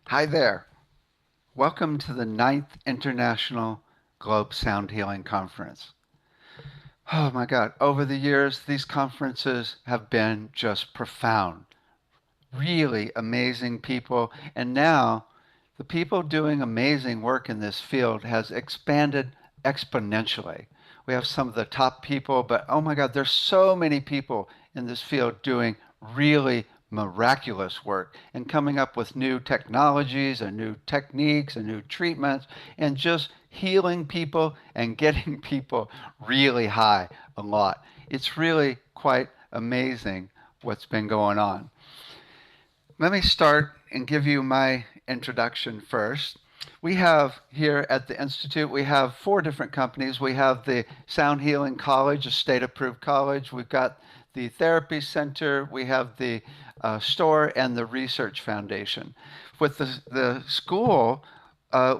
Hi there. Welcome to the Ninth International Globe Sound Healing Conference. Oh my God, over the years, these conferences have been just profound. Really amazing people. And now, the people doing amazing work in this field has expanded exponentially. We have some of the top people, but oh my God, there's so many people in this field doing really miraculous work and coming up with new technologies and new techniques and new treatments and just healing people and getting people really high a lot. It's really quite amazing what's been going on. Let me start and give you my introduction first. We have here at the Institute, we have four different companies. We have the Sound Healing College, a state approved college. We've got the Therapy Center. We have the store and the Research Foundation. With the school,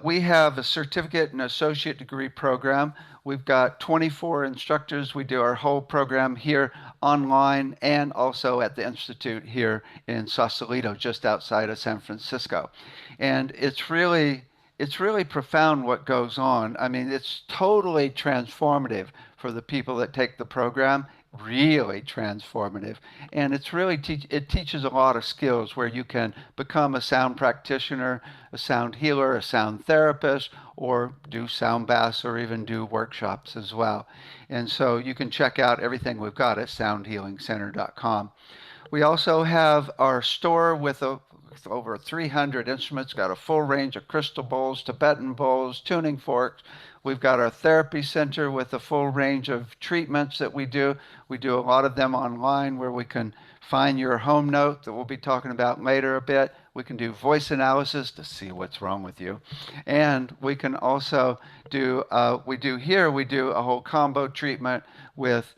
we have a certificate and associate degree program. We've got 24 instructors. We do our whole program here online and also at the Institute here in Sausalito, just outside of San Francisco. And it's really profound what goes on. I mean, it's totally transformative for the people that take the program, really transformative. And it teaches a lot of skills where you can become a sound practitioner, a sound healer, a sound therapist, or do sound baths or even do workshops as well. And so you can check out everything we've got at soundhealingcenter.com. We also have our store with over 300 instruments, got a full range of crystal bowls, Tibetan bowls, tuning forks. We've got our therapy center with a full range of treatments that we do. We do a lot of them online where we can find your home note that we'll be talking about later a bit. We can do voice analysis to see what's wrong with you. And we can also we do a whole combo treatment with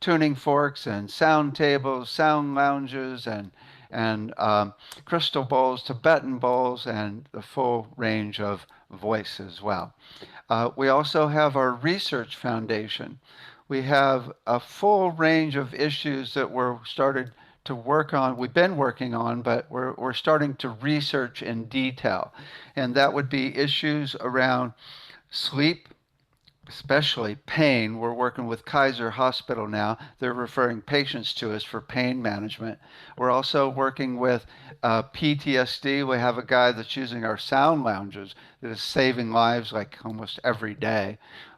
tuning forks and sound tables, sound lounges, and crystal bowls, Tibetan bowls, and the full range of voice as well. We also have our research foundation. We have a full range of issues that we're started to work on. We've been working on, but we're starting to research in detail. And that would be issues around sleep, especially pain. We're working with Kaiser Hospital now. They're referring patients to us for pain management. We're also working with PTSD. We have a guy that's using our sound lounges that is saving lives like almost every day.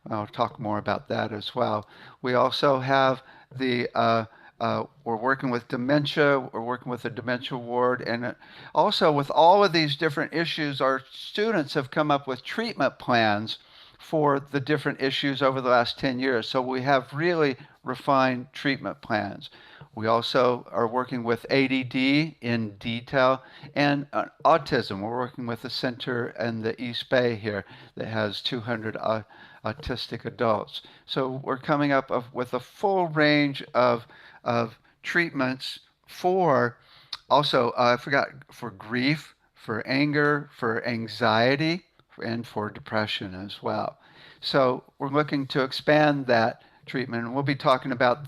I'll talk more about that as well. We also have we're working with dementia. We're working with a dementia ward. And also, with all of these different issues, our students have come up with treatment plans for the different issues over the last 10 years. So we have really refined treatment plans. We also are working with ADD in detail and autism. We're working with a center in the East Bay here that has 200 autistic adults. So we're coming up with a full range of treatments for also, I forgot, for grief, for anger, for anxiety, and for depression as well. So we're looking to expand that treatment, and we'll be talking about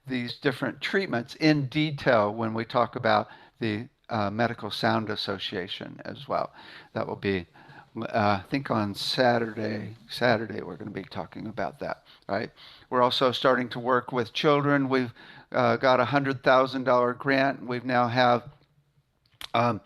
these different treatments in detail when we talk about the Medical Sound Association as well. That will be, I think, on Saturday. Saturday we're going to be talking about that. Right? We're also starting to work with children. We've got a $100,000 grant. We've now have um,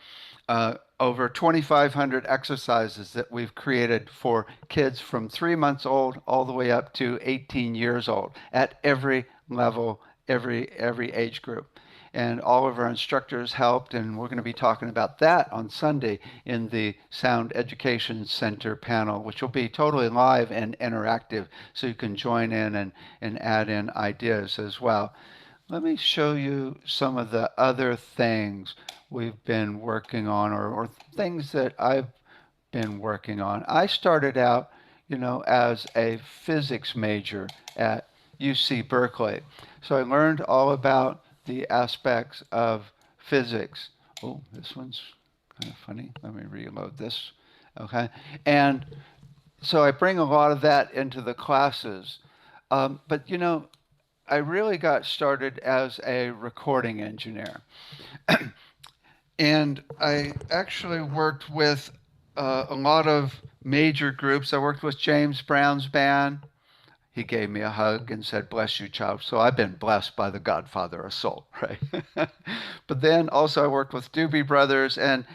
over 2,500 exercises that we've created for kids from 3 months old all the way up to 18 years old at every level, every age group. And all of our instructors helped, and we're going to be talking about that on Sunday in the Sound Education Center panel, which will be totally live and interactive, so you can join in and add in ideas as well. Let me show you some of the other things we've been working on, or things that I've been working on. I started out, as a physics major at UC Berkeley. So I learned all about the aspects of physics. Oh, this one's kind of funny. Let me reload this. Okay. And so I bring a lot of that into the classes. But I really got started as a recording engineer. And I actually worked with a lot of major groups. I worked with James Brown's band. He gave me a hug and said, "Bless you, child." So I've been blessed by the Godfather of Soul, right? But then also I worked with Doobie Brothers and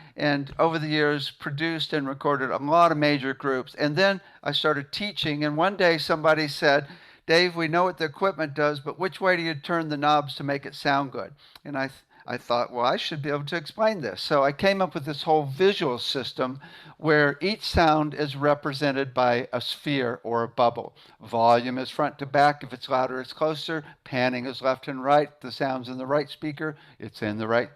over the years produced and recorded a lot of major groups. And then I started teaching. And one day somebody said, "Dave, we know what the equipment does, but which way do you turn the knobs to make it sound good?" And I thought, well, I should be able to explain this. So I came up with this whole visual system where each sound is represented by a sphere or a bubble. Volume is front to back. If it's louder, it's closer. Panning is left and right. The sound's in the right speaker. It's in the right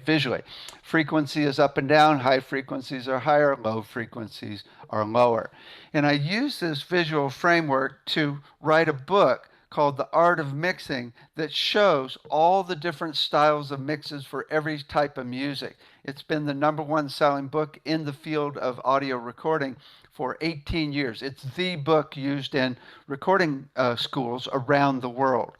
visually. Frequency is up and down. High frequencies are higher. Low frequencies are lower. And I use this visual framework to write a book called The Art of Mixing that shows all the different styles of mixes for every type of music. It's been the #1 selling book in the field of audio recording for 18 years. It's the book used in recording schools around the world.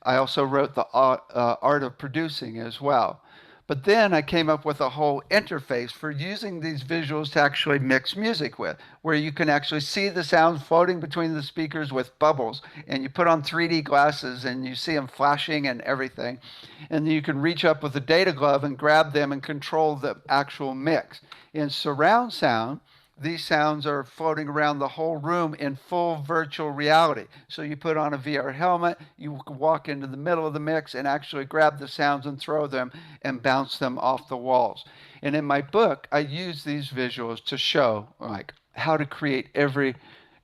I also wrote The Art of Producing as well. But then I came up with a whole interface for using these visuals to actually mix music with, where you can actually see the sounds floating between the speakers with bubbles. And you put on 3D glasses and you see them flashing and everything. And then you can reach up with a data glove and grab them and control the actual mix. In surround sound, these sounds are floating around the whole room in full virtual reality. So you put on a VR helmet, you can walk into the middle of the mix and actually grab the sounds and throw them and bounce them off the walls. And in my book, I use these visuals to show like how to create every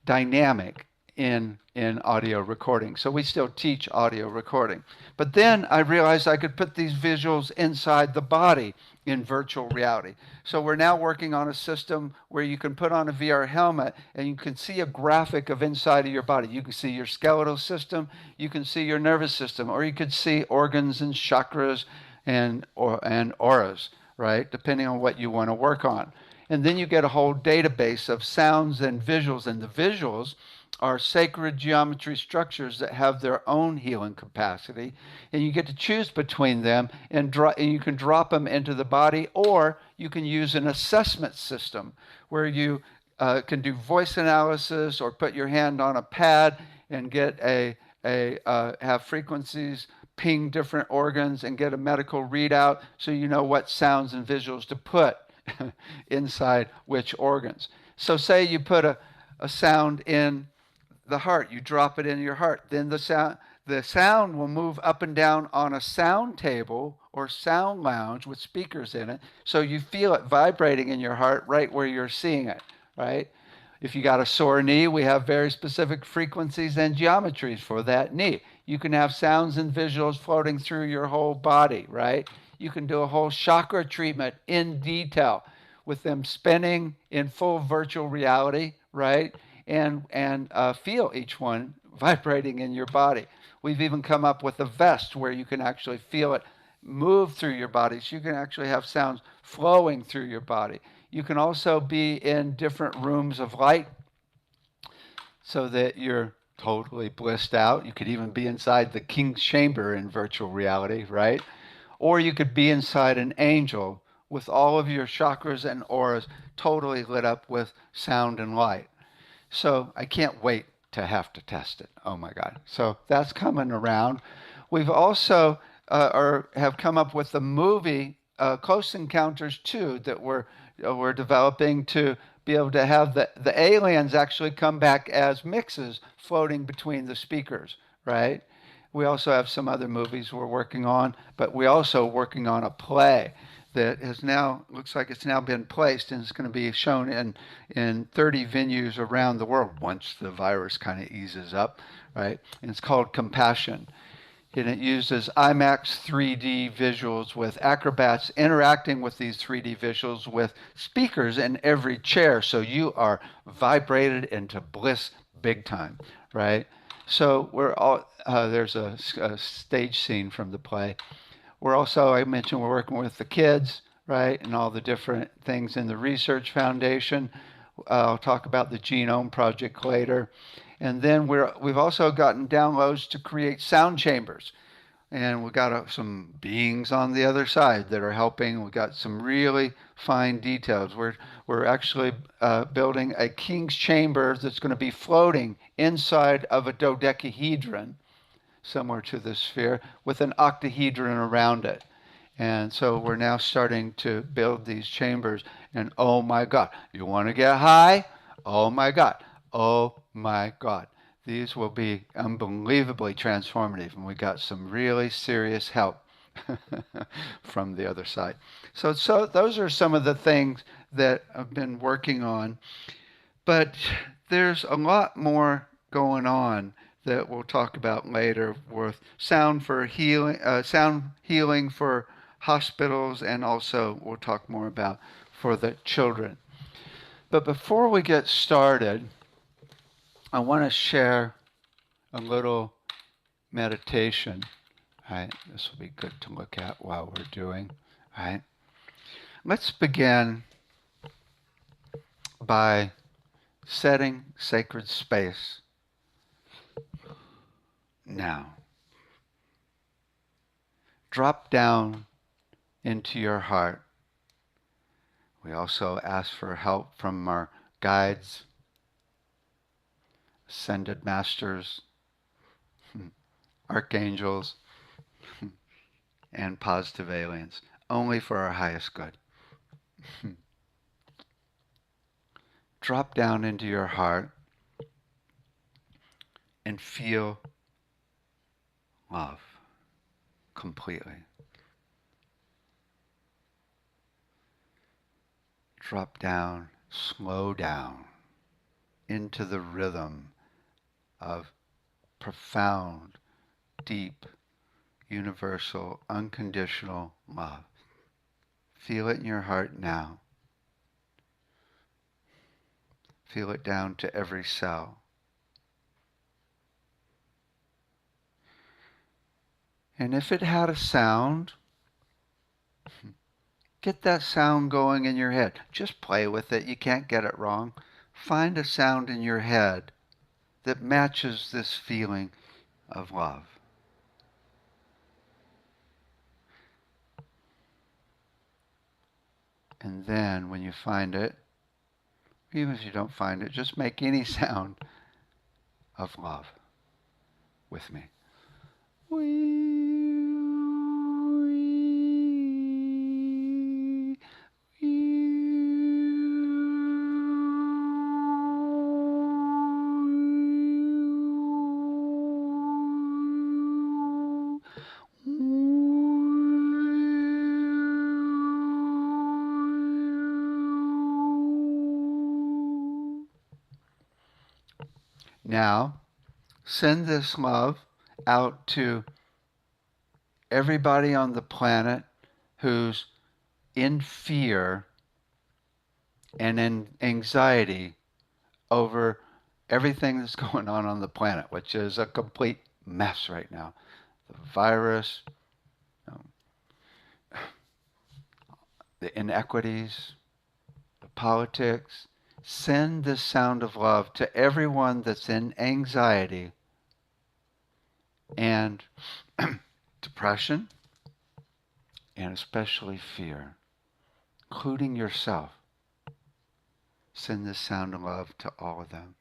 dynamic in audio recording. So we still teach audio recording. But then I realized I could put these visuals inside the body in virtual reality. So we're now working on a system where you can put on a VR helmet and you can see a graphic of inside of your body. You can see your skeletal system, you can see your nervous system, or you could see organs and chakras and auras, right? Depending on what you want to work on. And then you get a whole database of sounds and visuals, and the visuals are sacred geometry structures that have their own healing capacity, and you get to choose between them and you can drop them into the body, or you can use an assessment system where you can do voice analysis or put your hand on a pad and get have frequencies ping different organs and get a medical readout so you know what sounds and visuals to put inside which organs. So say you put a sound in the heart, you drop it in your heart, then the sound will move up and down on a sound table or sound lounge with speakers in it, so you feel it vibrating in your heart right where you're seeing it, right? If you got a sore knee, we have very specific frequencies and geometries for that knee. You can have sounds and visuals floating through your whole body, right? You can do a whole chakra treatment in detail with them spinning in full virtual reality, right? And feel each one vibrating in your body. We've even come up with a vest where you can actually feel it move through your body. So you can actually have sounds flowing through your body. You can also be in different rooms of light so that you're totally blissed out. You could even be inside the king's chamber in virtual reality, right? Or you could be inside an angel with all of your chakras and auras totally lit up with sound and light. So I can't wait to have to test it. Oh my God. So that's coming around. We've also have come up with a movie, Close Encounters 2, that we're developing to be able to have the aliens actually come back as mixes floating between the speakers, right? We also have some other movies we're working on, but we're also working on a play that has now looks like it's now been placed and it's going to be shown in 30 venues around the world once the virus kind of eases up, right? And it's called Compassion. And it uses IMAX 3D visuals with acrobats interacting with these 3D visuals with speakers in every chair. So you are vibrated into bliss big time, right? So there's a stage scene from the play. We're also, I mentioned, we're working with the kids, right, and all the different things in the research foundation. I'll talk about the Genome Project later. And then we've also gotten downloads to create sound chambers. and we got some beings on the other side that are helping. We got some really fine details. We're actually building a king's chamber that's going to be floating inside of a dodecahedron, similar to the sphere, with an octahedron around it. And so we're now starting to build these chambers. And oh my God, you want to get high? Oh my God. Oh my God. These will be unbelievably transformative. And we got some really serious help from the other side. So those are some of the things that I've been working on. But there's a lot more going on that we'll talk about later with sound healing for hospitals, and also we'll talk more about for the children. But before we get started, I want to share a little meditation. Right, this will be good to look at while we're doing. Right, let's begin by setting sacred space now. Drop down into your heart. We also ask for help from our guides, ascended masters, archangels, and positive aliens, only for our highest good. Drop down into your heart and feel love completely. Drop down, slow down into the rhythm of profound, deep, universal, unconditional love. Feel it in your heart now. Feel it down to every cell. And if it had a sound, get that sound going in your head. Just play with it. You can't get it wrong. Find a sound in your head that matches this feeling of love. And then when you find it, even if you don't find it, just make any sound of love with me. Now, send this love out to everybody on the planet who's in fear and in anxiety over everything that's going on the planet, which is a complete mess right now. The virus, the inequities, the politics. Send this sound of love to everyone that's in anxiety and depression, and especially fear, including yourself. Send this sound of love to all of them.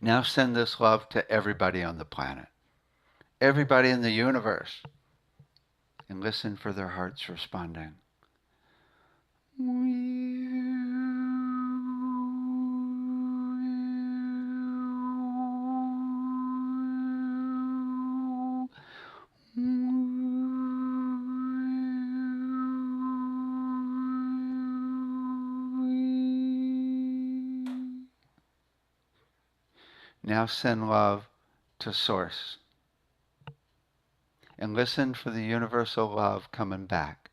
Now send this love to everybody on the planet, everybody in the universe, and listen for their hearts responding. Now send love to Source and listen for the universal love coming back.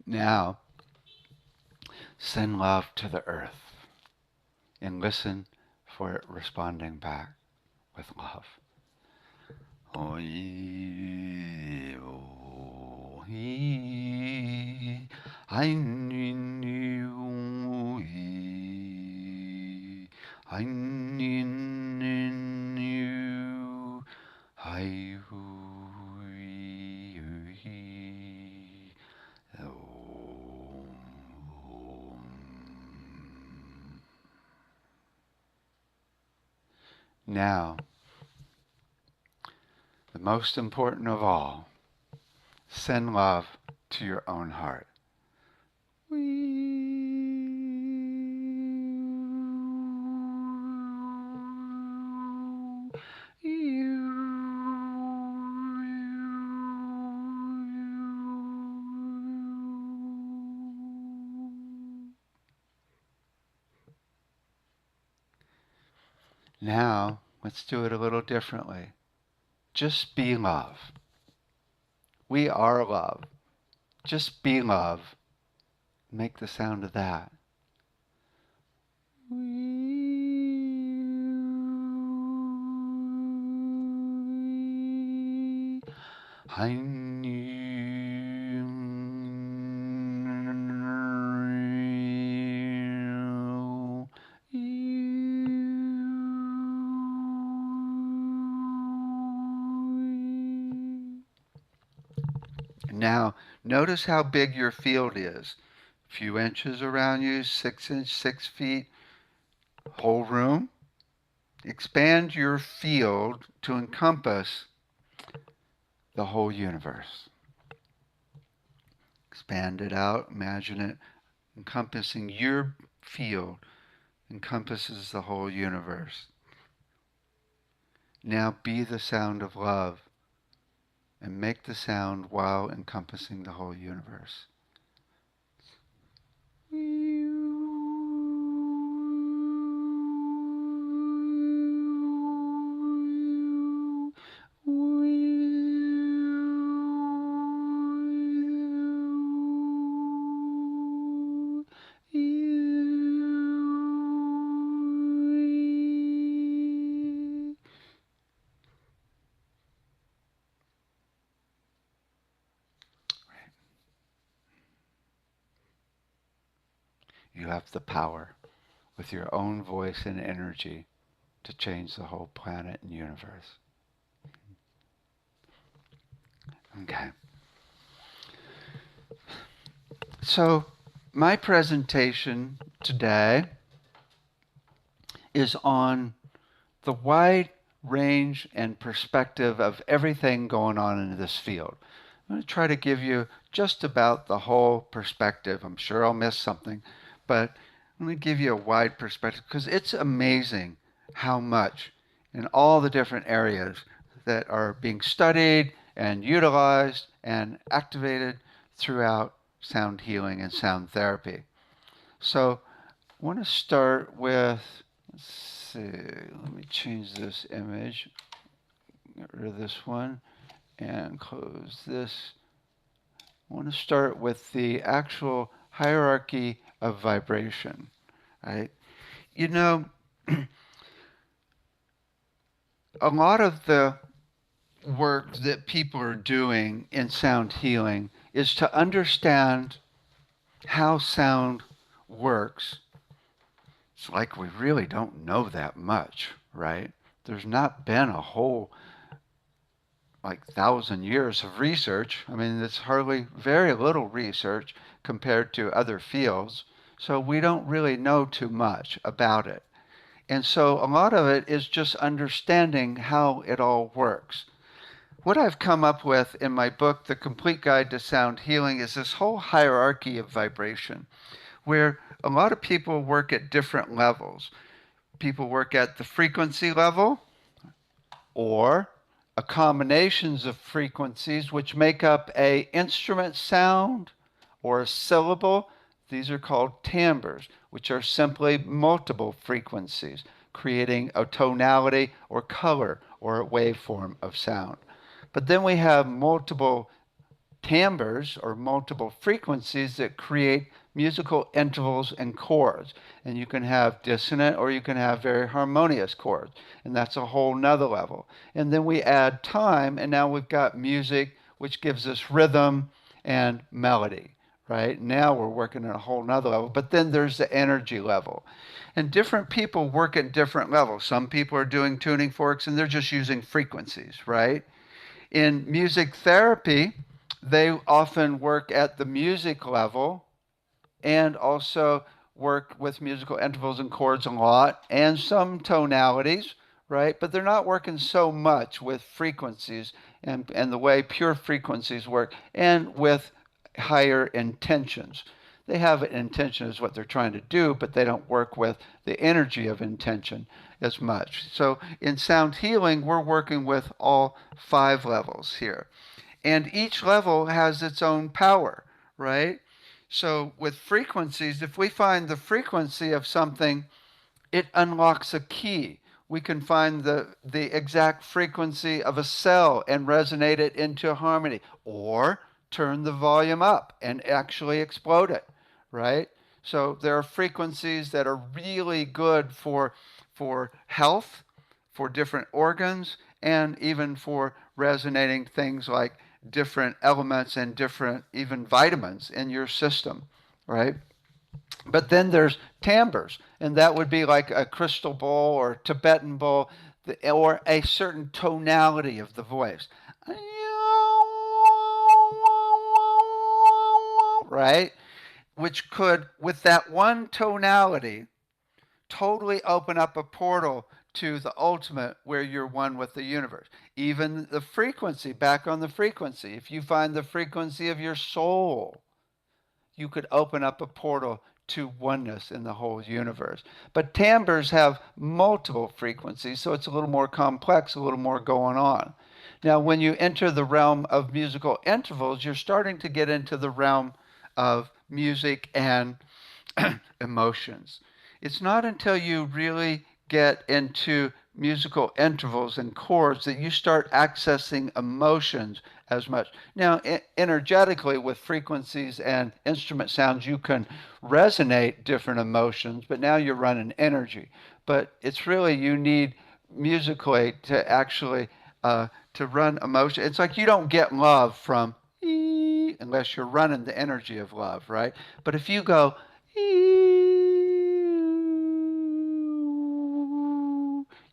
Now, send love to the earth and listen for it responding back with love. Now, the most important of all, send love to your own heart. Now, let's do it a little differently. Just be love. We are love. Just be love. Make the sound of that. Now, notice how big your field is. A few inches around you, 6 feet, whole room. Expand your field to encompass the whole universe. Expand it out, imagine it encompassing your field, encompasses the whole universe. Now be the sound of love and make the sound while encompassing the whole universe. You have the power with your own voice and energy to change the whole planet and universe. Okay. So my presentation today is on the wide range and perspective of everything going on in this field. I'm going to try to give you just about the whole perspective. I'm sure I'll miss something, but I'm going to give you a wide perspective because it's amazing how much in all the different areas that are being studied and utilized and activated throughout sound healing and sound therapy. So I want to start with, let's see, let me change this image, get rid of this one, and close this. I want to start with the actual hierarchy of vibration, right? You know, a lot of the work that people are doing in sound healing is to understand how sound works. It's like we really don't know that much, right? There's not been a whole 1,000 years of research. I mean, it's hardly very little research compared to other fields. So we don't really know too much about it. And so a lot of it is just understanding how it all works. What I've come up with in my book, The Complete Guide to Sound Healing, is this whole hierarchy of vibration, where a lot of people work at different levels. People work at the frequency level, or a combinations of frequencies which make up a instrument sound or a syllable. These are called timbres, which are simply multiple frequencies, creating a tonality or color or a waveform of sound. But then we have multiple timbres or multiple frequencies that create musical intervals and chords. And you can have dissonant or you can have very harmonious chords. And that's a whole nother level. And then we add time, and now we've got music, which gives us rhythm and melody. Right now we're working at a whole nother level, but then there's the energy level. And different people work at different levels. Some people are doing tuning forks and they're just using frequencies, right? In music therapy, they often work at the music level and also work with musical intervals and chords a lot and some tonalities, right? But they're not working so much with frequencies and the way pure frequencies work and with higher intentions. They have an intention is what they're trying to do, but they don't work with the energy of intention as much. So in sound healing, we're working with all 5 levels here. And each level has its own power, right? So with frequencies, if we find the frequency of something, it unlocks a key. We can find the exact frequency of a cell and resonate it into harmony, or turn the volume up and actually explode it, right? So there are frequencies that are really good for health, for different organs, and even for resonating things like different elements and different even vitamins in your system, right? But then there's timbres, and that would be like a crystal bowl or Tibetan bowl, or a certain tonality of the voice. Right? Which could, with that one tonality, totally open up a portal to the ultimate where you're one with the universe. Even the frequency, back on the frequency, if you find the frequency of your soul, you could open up a portal to oneness in the whole universe. But timbres have multiple frequencies, so it's a little more complex, a little more going on. Now, when you enter the realm of musical intervals, you're starting to get into the realm of music and emotions. It's not until you really get into musical intervals and chords that you start accessing emotions as much. Now, energetically, with frequencies and instrument sounds, you can resonate different emotions, but now you're running energy. But it's really, you need musically to actually to run emotion. It's like you don't get love from unless you're running the energy of love, right? But if you go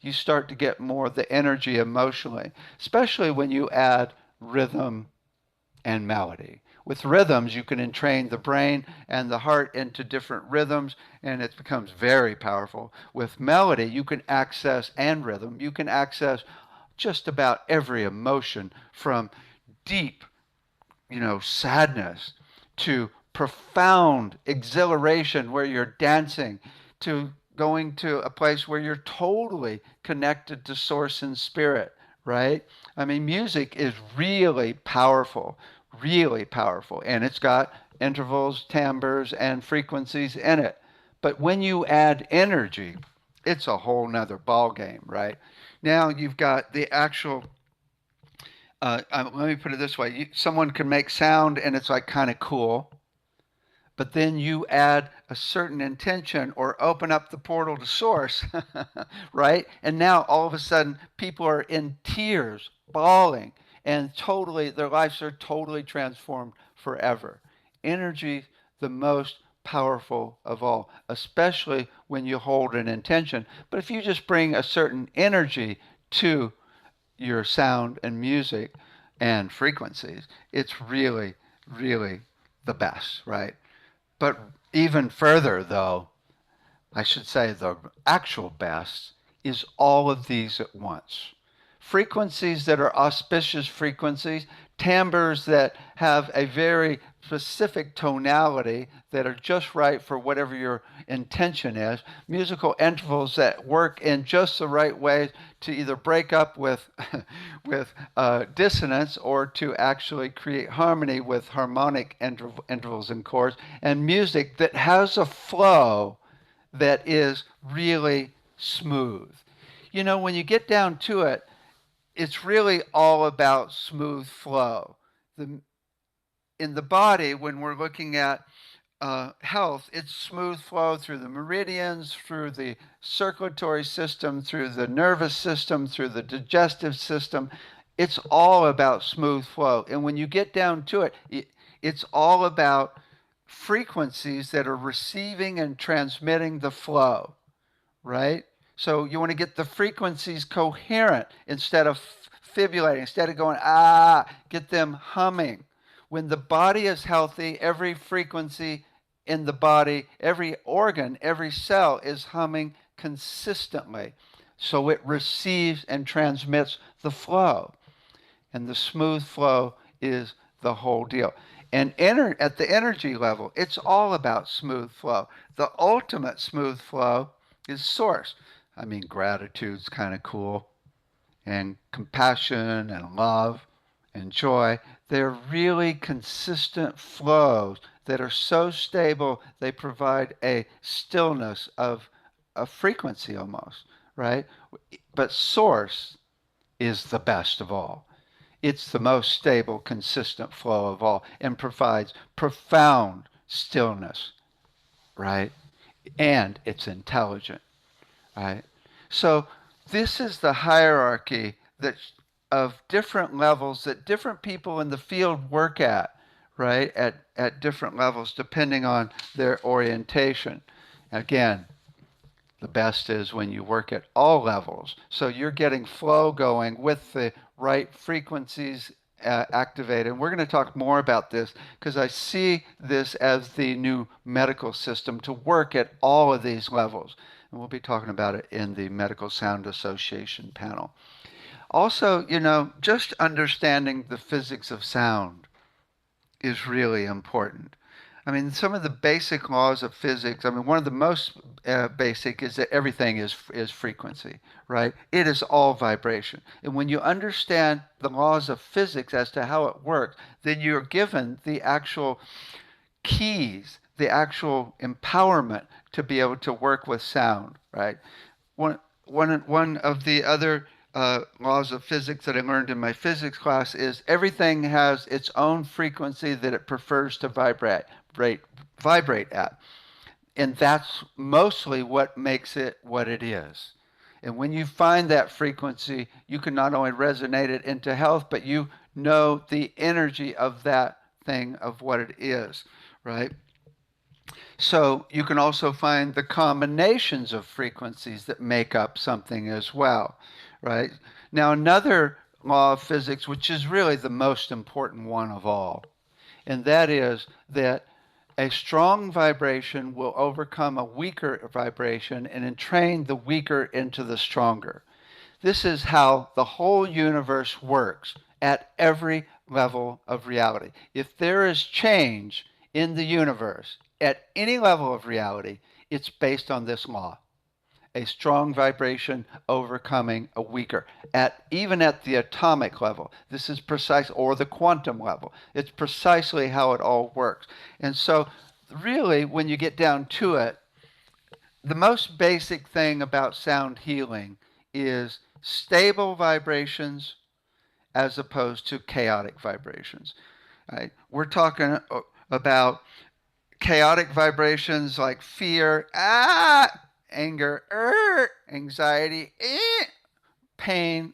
you start to get more of the energy emotionally, especially when you add rhythm and melody. With rhythms, you can entrain the brain and the heart into different rhythms, and it becomes very powerful. With melody, you can access, and rhythm, you can access just about every emotion from deep, sadness to profound exhilaration where you're dancing to going to a place where you're totally connected to source and spirit, right? I mean, music is really powerful, and it's got intervals, timbres, and frequencies in it. But when you add energy, it's a whole nother ball game, right? Now you've got the actual let me put it this way. Someone can make sound and it's like kind of cool, but then you add a certain intention or open up the portal to source, right? And now all of a sudden people are in tears, bawling, and totally, their lives are totally transformed forever. Energy, the most powerful of all, especially when you hold an intention. But if you just bring a certain energy to your sound and music and frequencies, it's really, really the best, right? But even further, though, I should say the actual best is all of these at once. Frequencies that are auspicious frequencies, timbres that have a very specific tonality that are just right for whatever your intention is, musical intervals that work in just the right way to either break up with with dissonance or to actually create harmony with harmonic intervals and chords, and music that has a flow that is really smooth. When you get down to it, it's really all about smooth flow. The in the body, when we're looking at health, it's smooth flow through the meridians, through the circulatory system, through the nervous system, through the digestive system. It's all about smooth flow. And when you get down to it, it's all about frequencies that are receiving and transmitting the flow, right? So you want to get the frequencies coherent instead of fibrillating, instead of going, get them humming. When the body is healthy, every frequency in the body, every organ, every cell is humming consistently. So it receives and transmits the flow. And the smooth flow is the whole deal. And at the energy level, it's all about smooth flow. The ultimate smooth flow is source. I mean, gratitude's kind of cool, and compassion and love and joy. They're really consistent flows that are so stable they provide a stillness of a frequency almost, right? But source is the best of all. It's the most stable, consistent flow of all and provides profound stillness, right? And it's intelligent, right? So this is the hierarchy that of different levels that different people in the field work at, right? At different levels depending on their orientation. Again, the best is when you work at all levels. So you're getting flow going with the right frequencies activated. And we're going to talk more about this because I see this as the new medical system to work at all of these levels. And we'll be talking about it in the Medical Sound Association panel. Also, just understanding the physics of sound is really important. I mean, some of the basic laws of physics, I mean, one of the most basic is that everything is frequency, right? It is all vibration. And when you understand the laws of physics as to how it works, then you're given the actual keys, the actual empowerment to be able to work with sound, right? One of the other laws of physics that I learned in my physics class is everything has its own frequency that it prefers to vibrate at. And that's mostly what makes it what it is. And when you find that frequency, you can not only resonate it into health, but you know the energy of that thing, of what it is, right? So you can also find the combinations of frequencies that make up something as well, right? Now, another law of physics, which is really the most important one of all, and that is that a strong vibration will overcome a weaker vibration and entrain the weaker into the stronger. This is how the whole universe works at every level of reality. If there is change in the universe at any level of reality, it's based on this law. A strong vibration overcoming a weaker, even at the atomic level. This is precise, or the quantum level. It's precisely how it all works. And so really, when you get down to it, the most basic thing about sound healing is stable vibrations as opposed to chaotic vibrations. Right? We're talking about chaotic vibrations like fear, anger, anxiety, pain,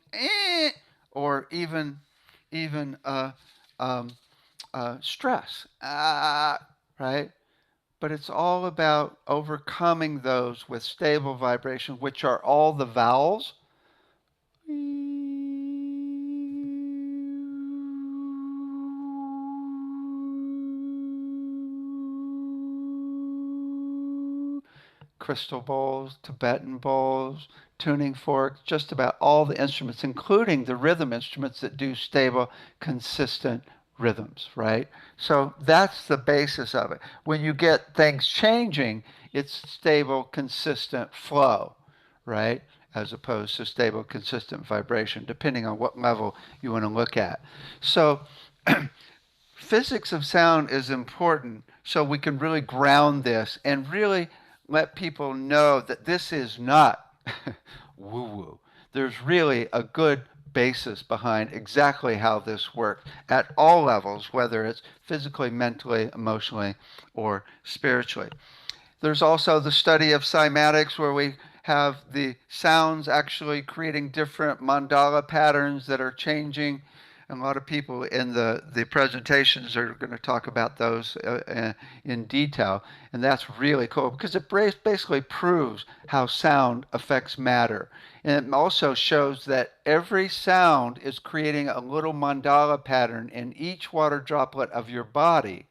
or even stress, right? But it's all about overcoming those with stable vibration, which are all the vowels. Crystal bowls, Tibetan bowls, tuning forks, just about all the instruments, including the rhythm instruments that do stable, consistent rhythms, right? So that's the basis of it. When you get things changing, it's stable, consistent flow, right? As opposed to stable, consistent vibration, depending on what level you want to look at. So physics of sound is important so we can really ground this and really let people know that this is not woo-woo. There's really a good basis behind exactly how this works at all levels, whether it's physically, mentally, emotionally, or spiritually. There's also the study of cymatics, where we have the sounds actually creating different mandala patterns that are changing. And a lot of people in the presentations are going to talk about those in detail. And that's really cool because it basically proves how sound affects matter. And it also shows that every sound is creating a little mandala pattern in each water droplet of your body,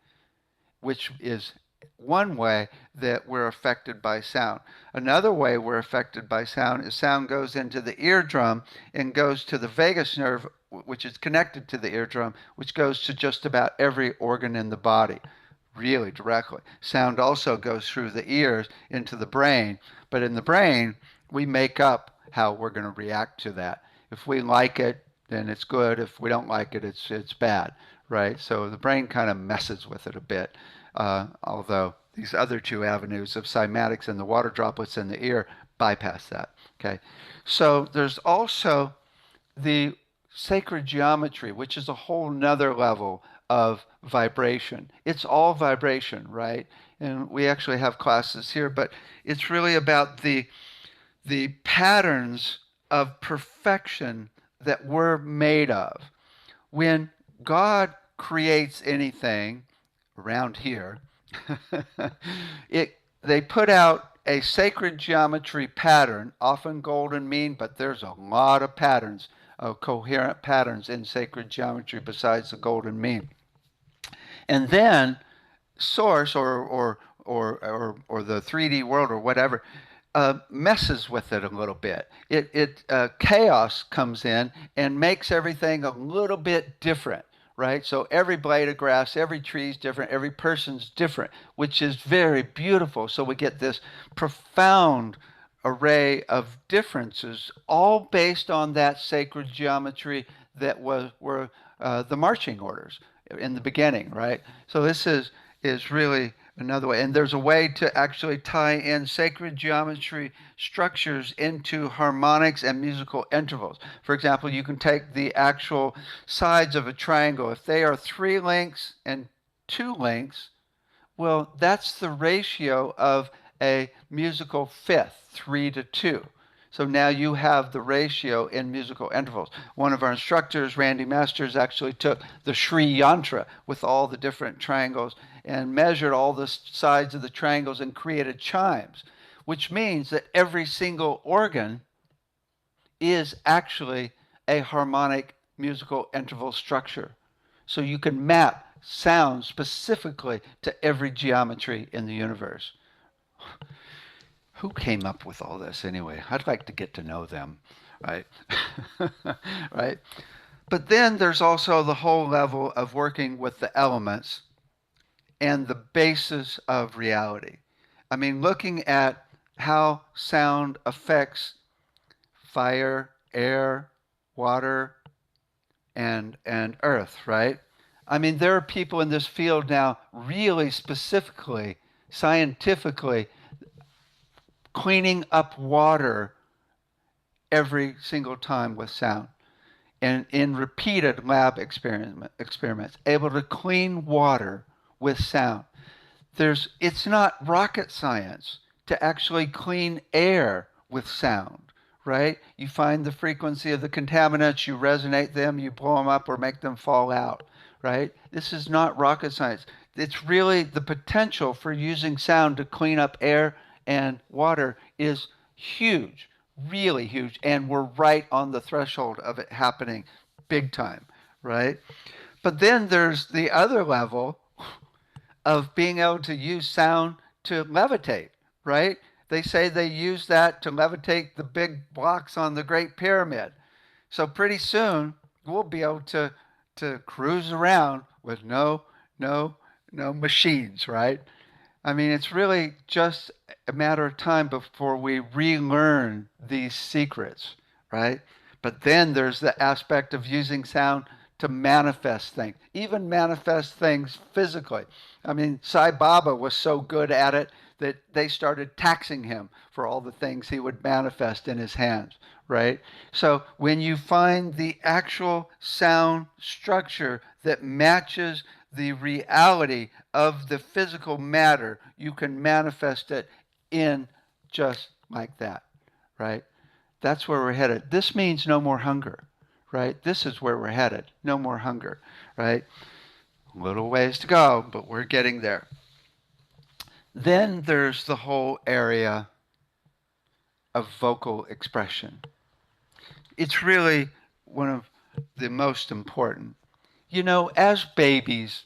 which is one way that we're affected by sound. Another way we're affected by sound is sound goes into the eardrum and goes to the vagus nerve, which is connected to the eardrum, which goes to just about every organ in the body, really directly. Sound also goes through the ears into the brain, but in the brain, we make up how we're going to react to that. If we like it, then it's good. If we don't like it, it's bad, right? So the brain kind of messes with it a bit, although these other two avenues of cymatics and the water droplets in the ear bypass that. Okay, so there's also the sacred geometry, which is a whole nother level of vibration. It's all vibration, right? And we actually have classes here, but it's really about the patterns of perfection that we're made of. When God creates anything around here, they put out a sacred geometry pattern, often golden mean, but there's a lot of patterns, coherent patterns in sacred geometry besides the golden mean. And then source or the 3D world or whatever messes with it a little bit. Chaos comes in and makes everything a little bit different, right? So every blade of grass, every tree is different, every person's different, which is very beautiful. So we get this profound array of differences, all based on that sacred geometry that were the marching orders in the beginning, right? So this is really another way. And there's a way to actually tie in sacred geometry structures into harmonics and musical intervals. For example, you can take the actual sides of a triangle. If they are 3 lengths and 2 lengths, well, that's the ratio of a musical fifth, 3 to 2. So now you have the ratio in musical intervals. One of our instructors, Randy Masters, actually took the Sri Yantra with all the different triangles and measured all the sides of the triangles and created chimes, which means that every single organ is actually a harmonic musical interval structure. So you can map sound specifically to every geometry in the universe. Who came up with all this anyway? I'd like to get to know them, right? Right? But then there's also the whole level of working with the elements and the basis of reality. I mean, looking at how sound affects fire, air, water, and earth, right? I mean, there are people in this field now really specifically, scientifically, cleaning up water every single time with sound, and in repeated lab experiments, able to clean water with sound. It's not rocket science to actually clean air with sound, right? You find the frequency of the contaminants, you resonate them, you blow them up or make them fall out, right? This is not rocket science. It's really the potential for using sound to clean up air and water is huge, really huge, and we're right on the threshold of it happening big time, right? But then there's the other level of being able to use sound to levitate, right? They say they use that to levitate the big blocks on the Great Pyramid. So pretty soon we'll be able to cruise around with no machines, right? I mean, it's really just a matter of time before we relearn these secrets, right? But then there's the aspect of using sound to manifest things, even manifest things physically. I mean, Sai Baba was so good at it that they started taxing him for all the things he would manifest in his hands, right? So when you find the actual sound structure that matches the reality of the physical matter, you can manifest it in just like that, right? That's where we're headed. This means no more hunger, right? This is where we're headed. No more hunger, right? A little ways to go, but we're getting there. Then there's the whole area of vocal expression. It's really one of the most important. You know, as babies,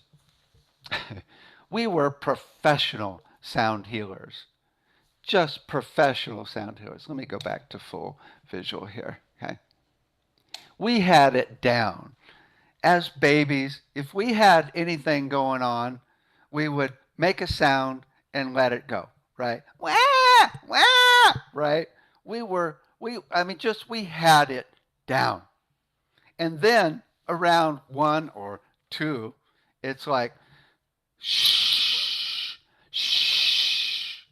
we were professional sound healers, just professional sound healers. Let me go back to full visual here. Okay. We had it down. As babies, if we had anything going on, we would make a sound and let it go, right? Wah, wah, right? We had it down. And then around one or two, it's like, shh, shh.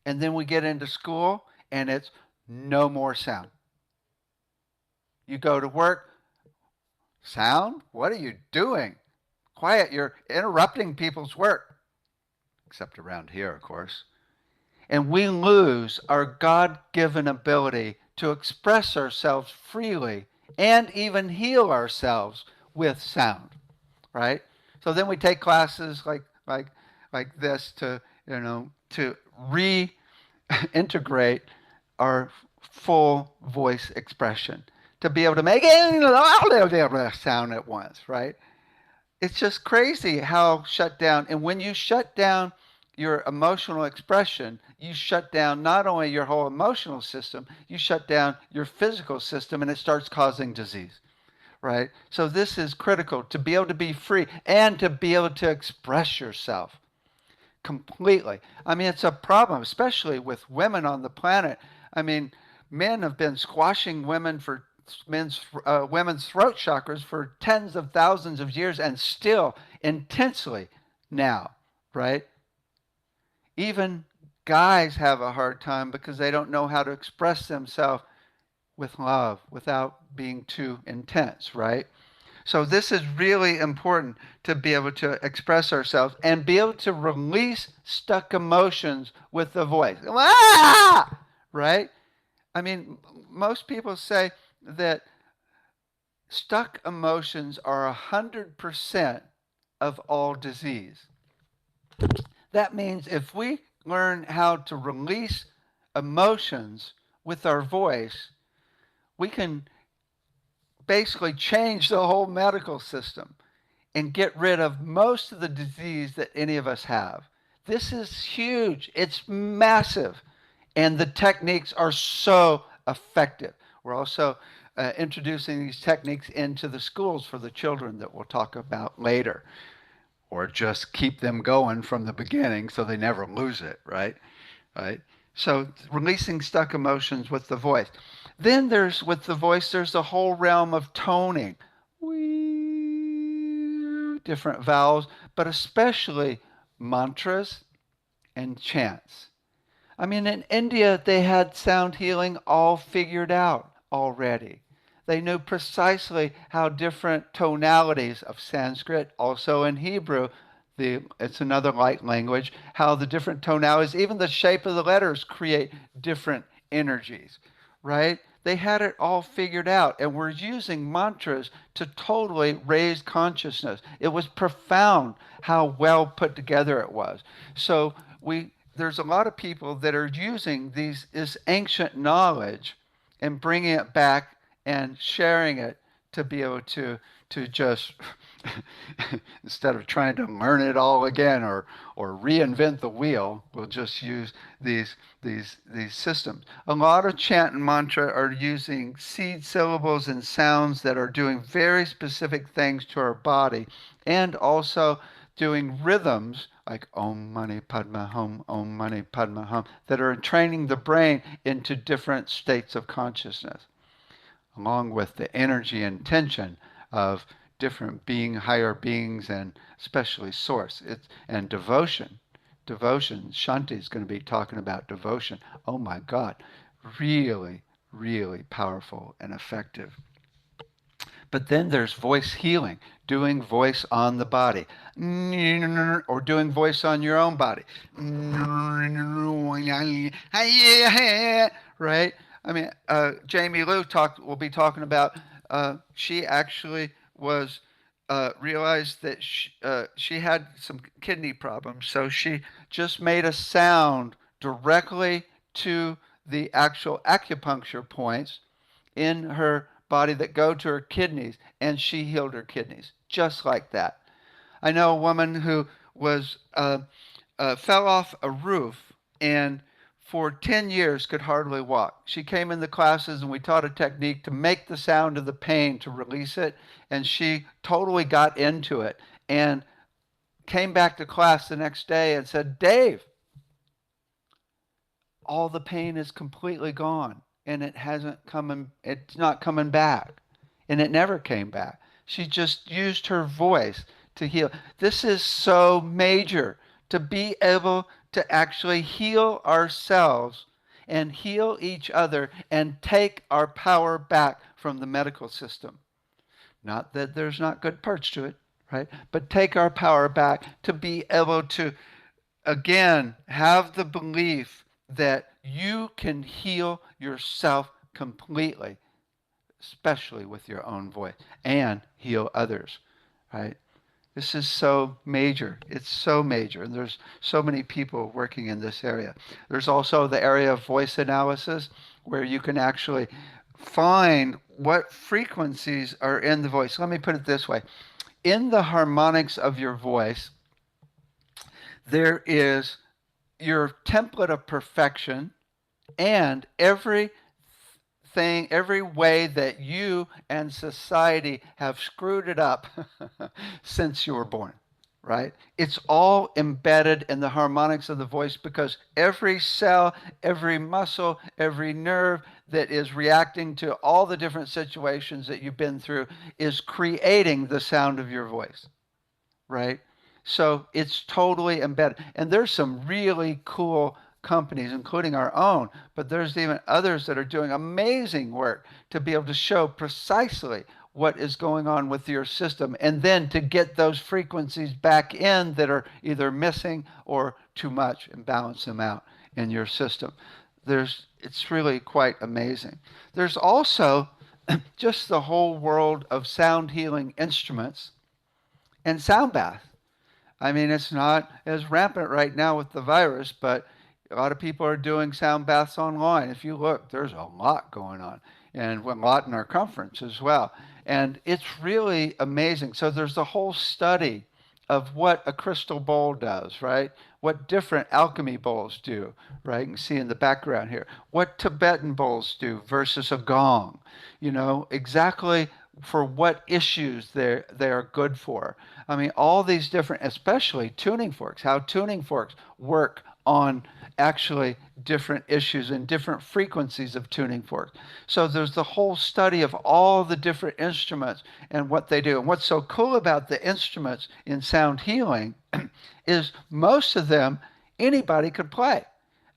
And then we get into school and it's no more sound. You go to work, sound? What are you doing? Quiet, you're interrupting people's work. Except around here, of course. And we lose our God given ability to express ourselves freely and even heal ourselves with sound, right? So then we take classes like this to, to reintegrate our full voice expression, to be able to make it sound at once, right? It's just crazy how shut down. And when you shut down your emotional expression, you shut down not only your whole emotional system, you shut down your physical system, and it starts causing disease, right? So this is critical to be able to be free and to be able to express yourself completely. I mean, it's a problem, especially with women on the planet. I mean, men have been squashing women's throat chakras for tens of thousands of years and still intensely now, right? Even guys have a hard time because they don't know how to express themselves with love without being too intense, right? So this is really important to be able to express ourselves and be able to release stuck emotions with the voice. Ah! Right? I mean, most people say that stuck emotions are 100% of all disease. That means if we learn how to release emotions with our voice, we can basically change the whole medical system and get rid of most of the disease that any of us have. This is huge. It's massive. And the techniques are so effective. We're also introducing these techniques into the schools for the children that we'll talk about later, or just keep them going from the beginning so they never lose it, right? Right? So releasing stuck emotions with the voice. Then with the voice, there's the whole realm of toning. Different vowels, but especially mantras and chants. I mean, in India, they had sound healing all figured out already. They knew precisely how different tonalities of Sanskrit, also in Hebrew, it's another light language, how the different tonalities, even the shape of the letters, create different energies, right? They had it all figured out, and we're using mantras to totally raise consciousness. It was profound how well put together it was. So there's a lot of people that are using this ancient knowledge and bringing it back and sharing it to be able to just instead of trying to learn it all again or reinvent the wheel, we'll just use these systems. A lot of chant and mantra are using seed syllables and sounds that are doing very specific things to our body, and also doing rhythms like Om Mani Padma Hum, Om Mani Padma Hum, that are training the brain into different states of consciousness, along with the energy and tension of different higher beings, and especially source and devotion. devotion. Shanti is going to be talking about devotion. Oh my God, really, really powerful and effective. But then there's voice healing, doing voice on the body, or doing voice on your own body. Right? I mean, Jamie Lou will be talking about, she actually was, realized that she had some kidney problems. So she just made a sound directly to the actual acupuncture points in her body that go to her kidneys, and she healed her kidneys just like that. I know a woman who was fell off a roof and for 10 years could hardly walk. She came in the classes and we taught a technique to make the sound of the pain to release it, and she totally got into it and came back to class the next day and said, Dave, all the pain is completely gone and it's not coming back. And it never came back. She just used her voice to heal. This is so major to be able to actually heal ourselves and heal each other and take our power back from the medical system. Not that there's not good parts to it, right? But take our power back to be able to again, have the belief that you can heal yourself completely, especially with your own voice, and heal others, right? This is so major. It's so major. And there's so many people working in this area. There's also the area of voice analysis where you can actually find what frequencies are in the voice. Let me put it this way. In the harmonics of your voice, there is your template of perfection and every way that you and society have screwed it up since you were born, right? It's all embedded in the harmonics of the voice because every cell, every muscle, every nerve that is reacting to all the different situations that you've been through is creating the sound of your voice, right? So it's totally embedded. And there's some really cool companies, including our own, but there's even others that are doing amazing work to be able to show precisely what is going on with your system and then to get those frequencies back in that are either missing or too much and balance them out in your system. It's really quite amazing. There's also just the whole world of sound healing instruments and sound bath. I mean, it's not as rampant right now with the virus, but a lot of people are doing sound baths online. If you look, there's a lot going on, and a lot in our conference as well. And it's really amazing. So there's a whole study of what a crystal bowl does, right? What different alchemy bowls do, right? You can see in the background here. What Tibetan bowls do versus a gong, exactly for what issues they are good for. I mean, all these different, especially tuning forks, how tuning forks work on actually different issues and different frequencies of tuning forks. So there's the whole study of all the different instruments and what they do. And what's so cool about the instruments in sound healing is most of them anybody could play.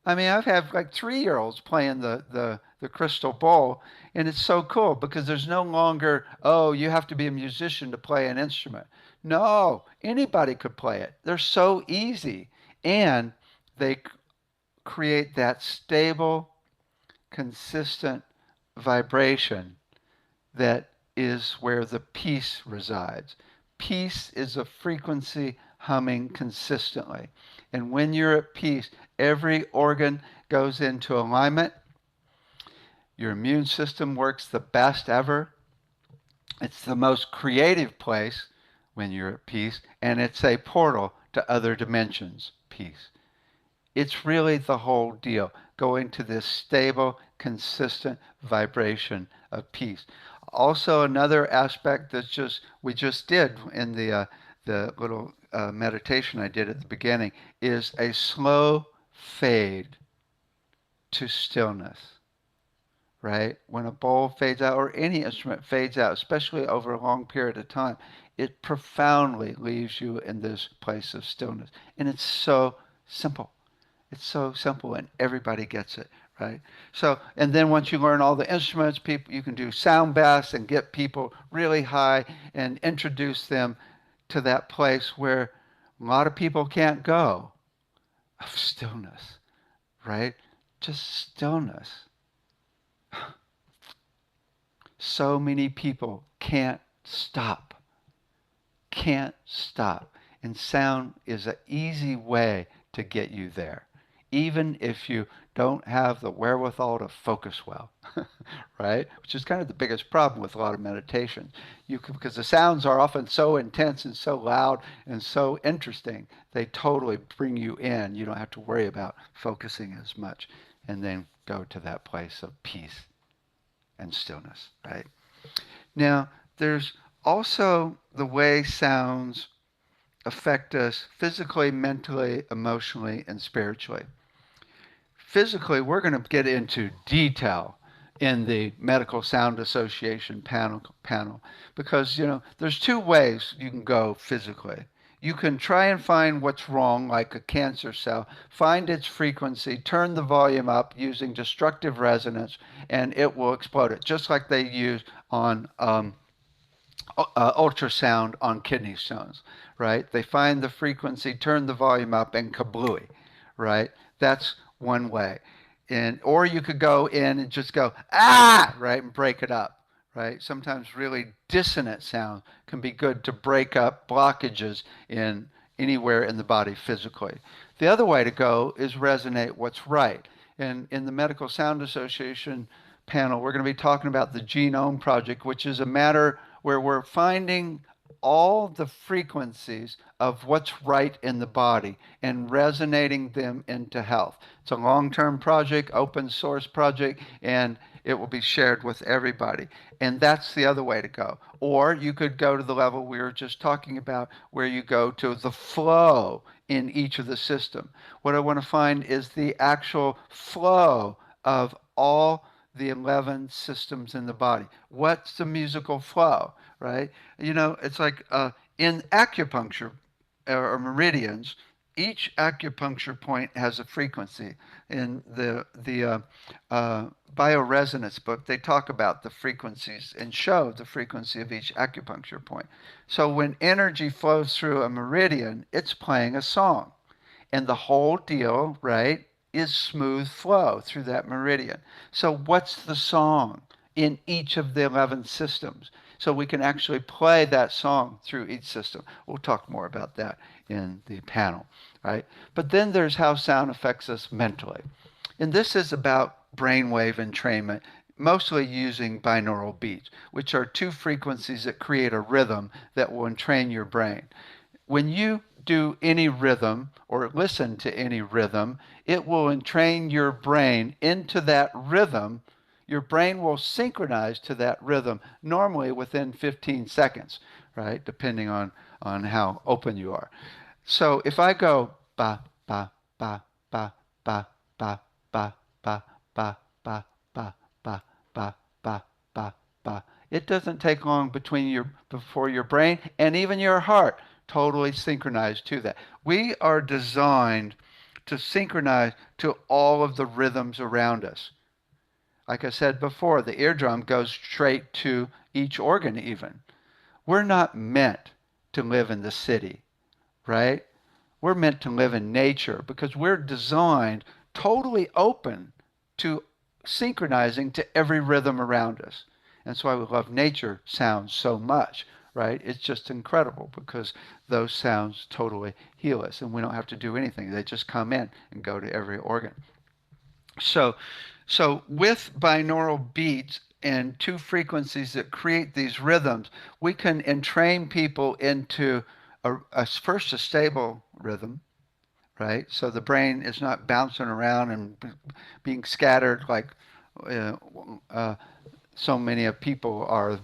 I mean, I've had like 3-year-olds playing the crystal bowl, and it's so cool because there's no longer, oh, you have to be a musician to play an instrument. No, anybody could play it. They're so easy, and they create that stable, consistent vibration that is where the peace resides. Peace is a frequency humming consistently. And when you're at peace, every organ goes into alignment. Your immune system works the best ever. It's the most creative place when you're at peace, and it's a portal to other dimensions, peace. It's really the whole deal, going to this stable, consistent vibration of peace. Also, another aspect we just did in the little meditation I did at the beginning is a slow fade to stillness, right? When a bowl fades out or any instrument fades out, especially over a long period of time, it profoundly leaves you in this place of stillness. And it's so Simple. It's so simple and everybody gets it, right? So, and then once you learn all the instruments, people, you can do sound bass and get people really high and introduce them to that place where a lot of people can't go, of stillness, right? Just stillness. So many people can't stop. And sound is an easy way to get you there, even if you don't have the wherewithal to focus well, right? Which is kind of the biggest problem with a lot of meditation. Because the sounds are often so intense and so loud and so interesting, they totally bring you in. You don't have to worry about focusing as much, and then go to that place of peace and stillness, right? Now, there's also the way sounds affect us physically, mentally, emotionally, and spiritually. Physically, we're going to get into detail in the Medical Sound Association panel because, there's two ways you can go physically. You can try and find what's wrong, like a cancer cell, find its frequency, turn the volume up using destructive resonance, and it will explode it, just like they use on ultrasound on kidney stones, right? They find the frequency, turn the volume up, and kablooey, right? That's one way. Or you could go in and just go, ah, right, and break it up, right? Sometimes really dissonant sound can be good to break up blockages in anywhere in the body physically. The other way to go is resonate what's right. And in the Medical Sound Association panel, we're going to be talking about the Genome Project, which is a matter where we're finding all the frequencies of what's right in the body and resonating them into health. It's a long-term project, open source project, and it will be shared with everybody. And that's the other way to go. Or you could go to the level we were just talking about, where you go to the flow in each of the system. What I want to find is the actual flow of all the 11 systems in the body. What's the musical flow, right? It's like in acupuncture or meridians, each acupuncture point has a frequency. In the bioresonance book, they talk about the frequencies and show the frequency of each acupuncture point. So when energy flows through a meridian, it's playing a song. And the whole deal, right, is smooth flow through that meridian. So what's the song in each of the 11 systems? So we can actually play that song through each system. We'll talk more about that in the panel, right? But then there's how sound affects us mentally. And this is about brainwave entrainment, mostly using binaural beats, which are two frequencies that create a rhythm that will entrain your brain. When you do any rhythm or listen to any rhythm, it will entrain your brain into that rhythm. Your brain will synchronize to that rhythm normally within 15 seconds, right? Depending on how open you are. So if I go ba ba ba ba ba ba ba ba ba ba ba ba ba ba ba ba, it doesn't take long before your brain and even your heart totally synchronized to that. We are designed to synchronize to all of the rhythms around us. Like I said before, the eardrum goes straight to each organ even. We're not meant to live in the city, right? We're meant to live in nature because we're designed totally open to synchronizing to every rhythm around us. And that's why we love nature sounds so much, right? It's just incredible because those sounds totally heal us and we don't have to do anything. They just come in and go to every organ. So, so with binaural beats and two frequencies that create these rhythms, we can entrain people into first a stable rhythm, right? So the brain is not bouncing around and being scattered like uh, uh, so many of people are,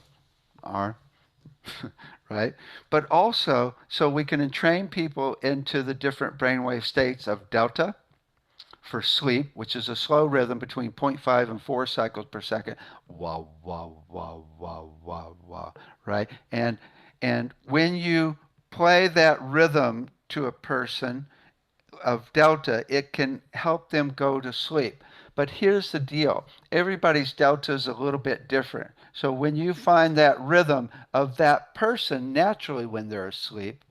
right? But also, so we can entrain people into the different brainwave states of delta for sleep, which is a slow rhythm between zero point 0.5 and 4 cycles per second. Wah, wah, wah, wah, wah, wah, right? And when you play that rhythm to a person, of delta, it can help them go to sleep. But here's the deal. Everybody's delta is a little bit different. So when you find that rhythm of that person naturally when they're asleep,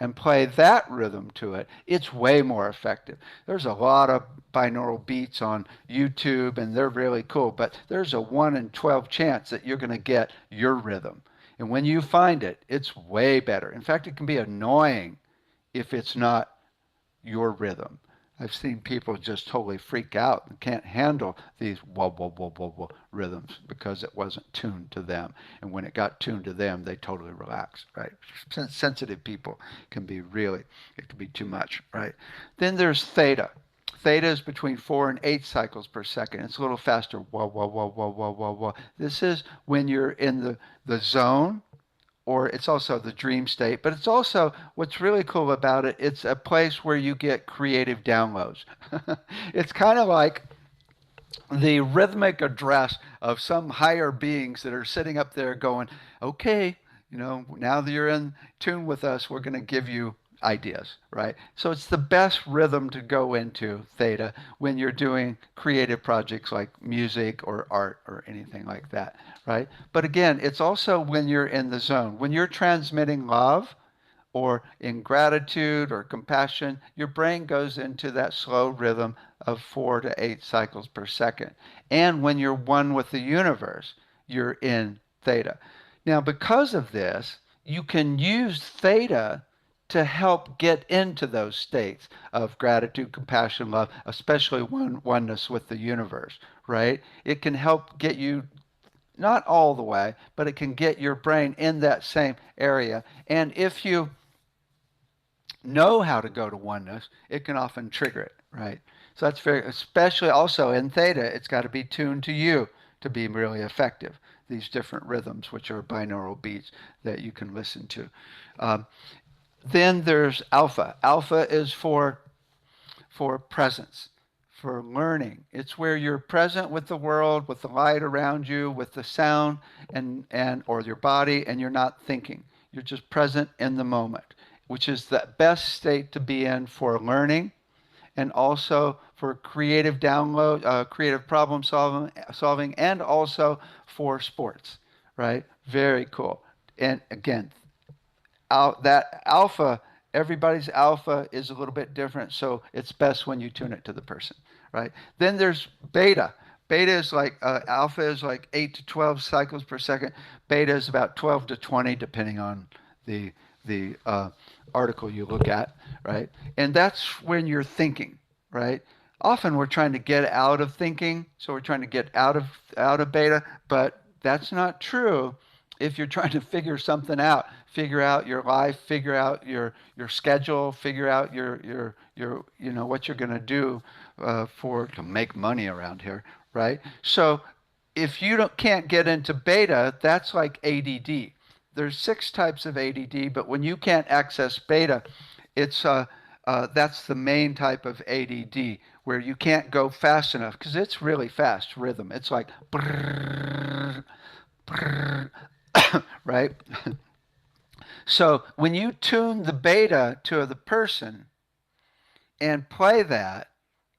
and play that rhythm to it, it's way more effective. There's a lot of binaural beats on YouTube and they're really cool, but there's a 1 in 12 chance that you're going to get your rhythm. And when you find it, it's way better. In fact, it can be annoying if it's not your rhythm. I've seen people just totally freak out and can't handle these whoa, whoa, whoa, whoa, whoa rhythms because it wasn't tuned to them. And when it got tuned to them, they totally relaxed, right? Sensitive people can be really, it can be too much, right? Then there's theta. Theta is between 4 and 8 cycles per second. It's a little faster. Whoa, whoa, whoa, whoa, whoa, whoa, whoa. This is when you're in the zone, or it's also the dream state, but it's also what's really cool about it, it's a place where you get creative downloads. It's kind of like the rhythmic address of some higher beings that are sitting up there going, okay, now that you're in tune with us, we're going to give you ideas, right? So it's the best rhythm to go into theta when you're doing creative projects like music or art or anything like that, right? But again, it's also when you're in the zone. When you're transmitting love, or in gratitude or compassion, your brain goes into that slow rhythm of 4 to 8 cycles per second. And when you're one with the universe, you're in theta. Now, because of this, you can use theta to help get into those states of gratitude, compassion, love, especially oneness with the universe, right? It can help get you not all the way, but it can get your brain in that same area. And if you know how to go to oneness, it can often trigger it, right? So that's very, especially also in theta, it's got to be tuned to you to be really effective. These different rhythms, which are binaural beats that you can listen to. Um, then there's alpha. Alpha is for presence, for learning. It's where you're present with the world, with the light around you, with the sound and or your body, and you're not thinking. You're just present in the moment, which is the best state to be in for learning and also for creative download, creative problem solving, and also for sports, right? Very cool. And again, that alpha, everybody's alpha is a little bit different, so it's best when you tune it to the person, right? Then there's beta. Beta is like alpha is like 8 to 12 cycles per second. Beta is about 12 to 20, depending on the article you look at, right? And that's when you're thinking, right? Often we're trying to get out of thinking, so we're trying to get out of beta, but that's not true if you're trying to figure out your life, figure out your schedule, figure out your what you're going to do for to make money around here, right? So if you can't get into beta, that's like ADD. There's 6 types of ADD, but when you can't access beta, it's that's the main type of ADD where you can't go fast enough because it's really fast rhythm. It's like brrr, brrr, right? So when you tune the beta to the person and play that,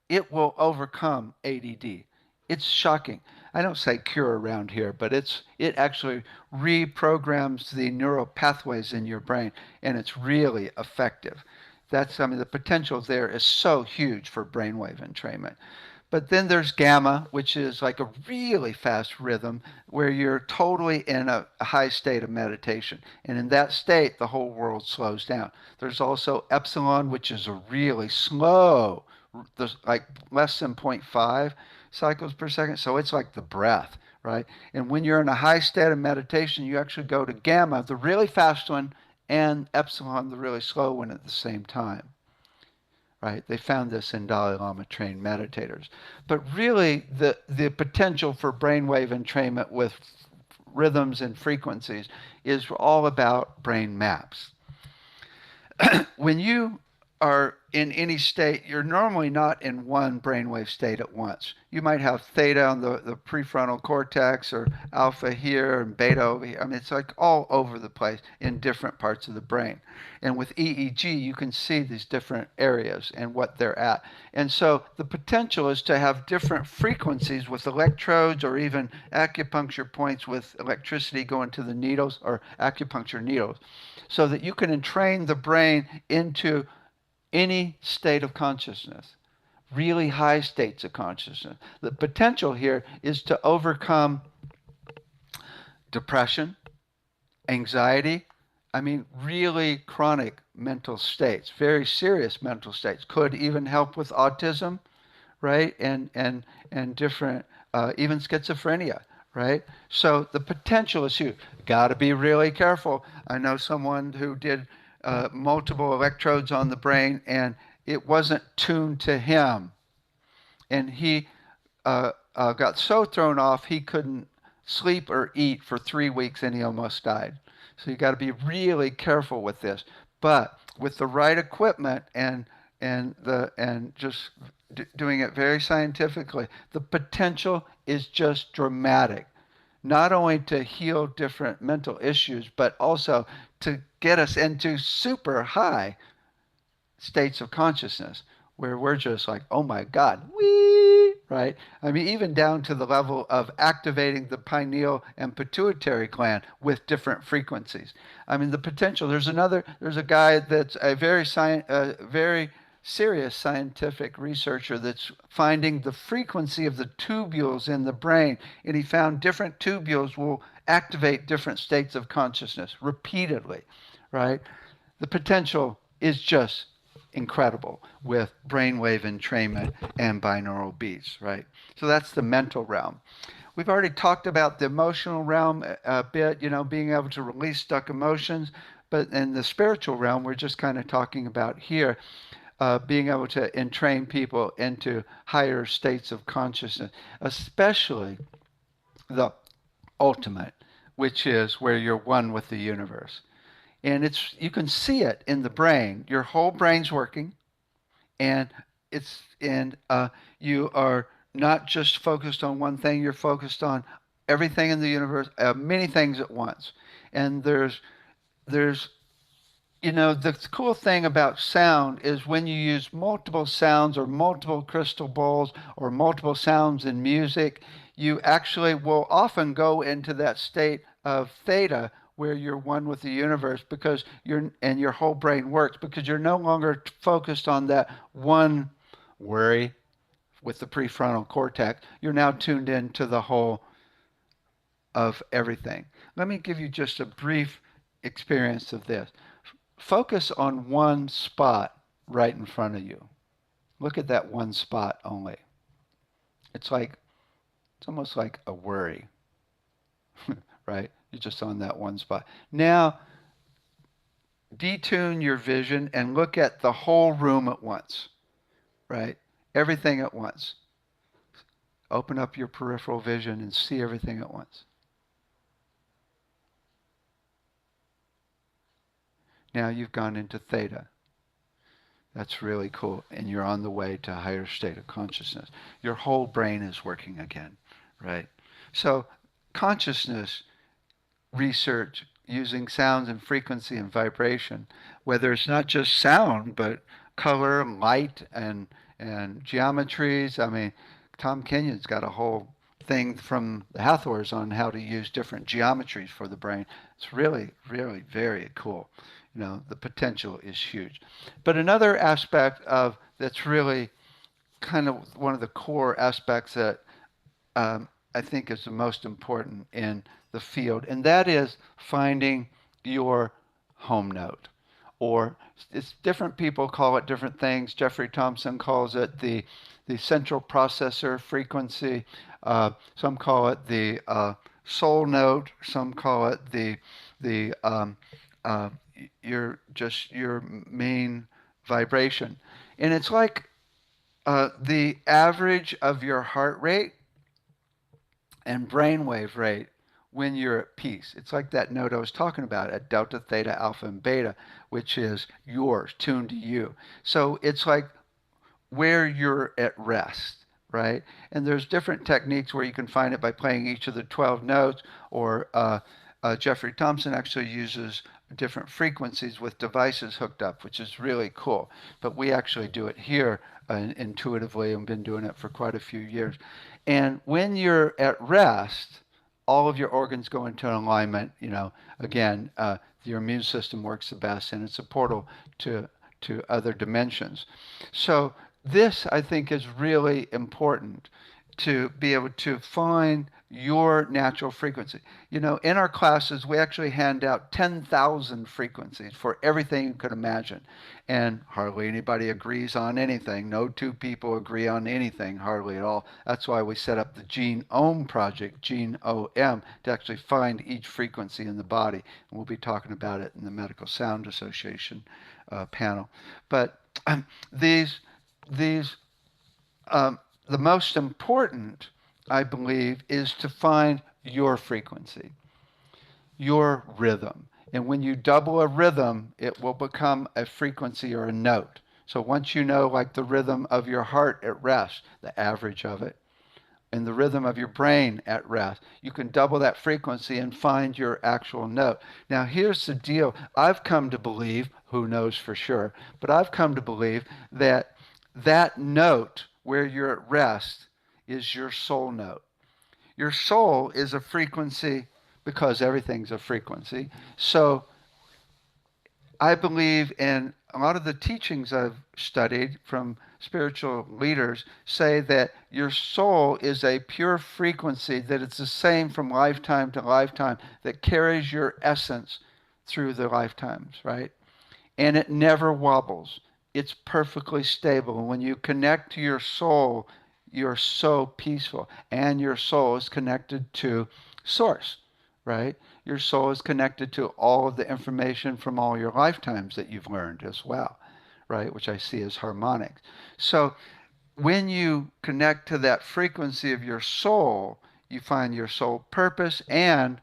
it will overcome ADD. It's shocking. I don't say cure around here, but it actually reprograms the neural pathways in your brain, and it's really effective. The potential there is so huge for brainwave entrainment. But then there's gamma, which is like a really fast rhythm where you're totally in a high state of meditation. And in that state, the whole world slows down. There's also epsilon, which is a really slow, there's like less than zero point 0.5 cycles per second. So it's like the breath, right? And when you're in a high state of meditation, you actually go to gamma, the really fast one, and epsilon, the really slow one at the same time, right? They found this in Dalai Lama trained meditators. But really, the potential for brainwave entrainment with rhythms and frequencies is all about brain maps. When you are in any state, you're normally not in one brainwave state at once. You might have theta on the prefrontal cortex or alpha here and beta over here. I mean, it's like all over the place in different parts of the brain. And with EEG, you can see these different areas and what they're at. And so the potential is to have different frequencies with electrodes or even acupuncture points with electricity going to the needles or acupuncture needles so that you can entrain the brain into any state of consciousness, really high states of consciousness. The potential here is to overcome depression, anxiety, I mean, really chronic mental states, very serious mental states. Could even help with autism, right? And different, even schizophrenia, right? So the potential is huge. Got to be really careful. I know someone who did multiple electrodes on the brain, and it wasn't tuned to him, and he got so thrown off he couldn't sleep or eat for 3 weeks, and he almost died. So you got to be really careful with this. But with the right equipment and just doing it very scientifically, the potential is just dramatic. Not only to heal different mental issues, but also to get us into super high states of consciousness where we're just like, oh my God, wee, right? I mean, even down to the level of activating the pineal and pituitary gland with different frequencies. I mean, the potential. There's a guy that's a very serious scientific researcher that's finding the frequency of the tubules in the brain, and he found different tubules will activate different states of consciousness repeatedly, right? The potential is just incredible with brainwave entrainment and binaural beats, right? So that's the mental realm. We've already talked about the emotional realm a bit, being able to release stuck emotions. But in the spiritual realm, we're just kind of talking about here, being able to entrain people into higher states of consciousness, especially the ultimate, which is where you're one with the universe. And you can see it in the brain. Your whole brain's working, and you are not just focused on one thing. You're focused on everything in the universe, many things at once. And there's the cool thing about sound is when you use multiple sounds or multiple crystal bowls or multiple sounds in music, you actually will often go into that state of theta where you're one with the universe because your whole brain works because you're no longer focused on that one worry with the prefrontal cortex. You're now tuned into the whole of everything. Let me give you just a brief experience of this. Focus on one spot right in front of you. Look at that one spot only. It's almost like a worry, right? You're just on that one spot. Now, detune your vision and look at the whole room at once, right? Everything at once. Open up your peripheral vision and see everything at once. Now you've gone into theta. That's really cool. And you're on the way to a higher state of consciousness. Your whole brain is working again, right? So consciousness research using sounds and frequency and vibration, whether it's not just sound, but color, light, and geometries. I mean, Tom Kenyon's got a whole thing from the Hathors on how to use different geometries for the brain. It's really, really very cool. The potential is huge. But another aspect of that's really kind of one of the core aspects that I think is the most important in the field, and that is finding your home note. Or it's different people call it different things. Jeffrey Thompson calls it the central processor frequency. Some call it the soul note. Some call it the uh, your main vibration, and it's like the average of your heart rate and brainwave rate when you're at peace. It's like that note I was talking about at delta, theta, alpha, and beta, which is yours, tuned to you. So it's like where you're at rest, right? And there's different techniques where you can find it by playing each of the 12 notes, or Jeffrey Thompson actually uses different frequencies with devices hooked up, which is really cool. But we actually do it here intuitively and been doing it for quite a few years. And when you're at rest, all of your organs go into alignment. Again, your immune system works the best, and it's a portal to other dimensions. So this, I think, is really important to be able to find your natural frequency. In our classes, we actually hand out 10,000 frequencies for everything you could imagine. And hardly anybody agrees on anything. No two people agree on anything, hardly at all. That's why we set up the Genome Project, Genome, to actually find each frequency in the body. And we'll be talking about it in the Medical Sound Association panel. But these the most important, I believe, is to find your frequency, your rhythm. And when you double a rhythm, it will become a frequency or a note. So once you know, like the rhythm of your heart at rest, the average of it, and the rhythm of your brain at rest, you can double that frequency and find your actual note. Now, here's the deal. I've come to believe, who knows for sure, but I've come to believe that that note where you're at rest is your soul note. Your soul is a frequency because everything's a frequency. So I believe in a lot of the teachings I've studied from spiritual leaders say that your soul is a pure frequency, that it's the same from lifetime to lifetime, that carries your essence through the lifetimes, right? And it never wobbles. It's perfectly stable. And when you connect to your soul, you're so peaceful. And your soul is connected to Source, right? Your soul is connected to all of the information from all your lifetimes that you've learned as well, right? Which I see as harmonics. So when you connect to that frequency of your soul, you find your soul purpose, and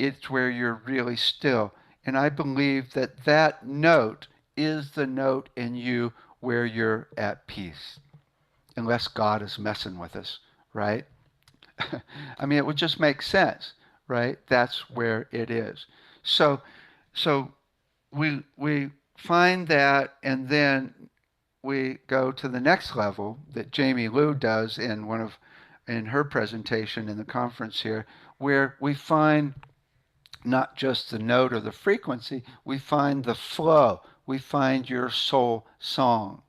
it's where you're really still. And I believe that that note is the note in you where you're at peace, unless God is messing with us, right? I mean, it would just make sense, right? That's where it is. So, so we find that, and then we go to the next level that Jamie Liu does in her presentation in the conference here, where we find not just the note or the frequency, we find the flow. We find your soul song.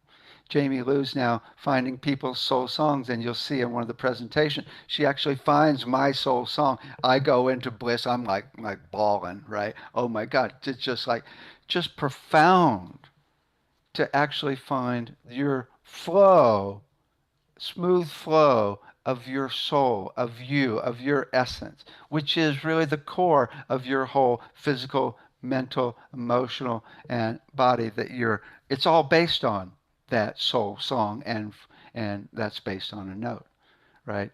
Jamie Liu's now finding people's soul songs, and you'll see in one of the presentations, she actually finds my soul song. I go into bliss. I'm like bawling, right? Oh my God, it's just profound to actually find your flow, smooth flow of your soul, of you, of your essence, which is really the core of your whole physical, mental, emotional, and body it's all based on that soul song, and that's based on a note, right?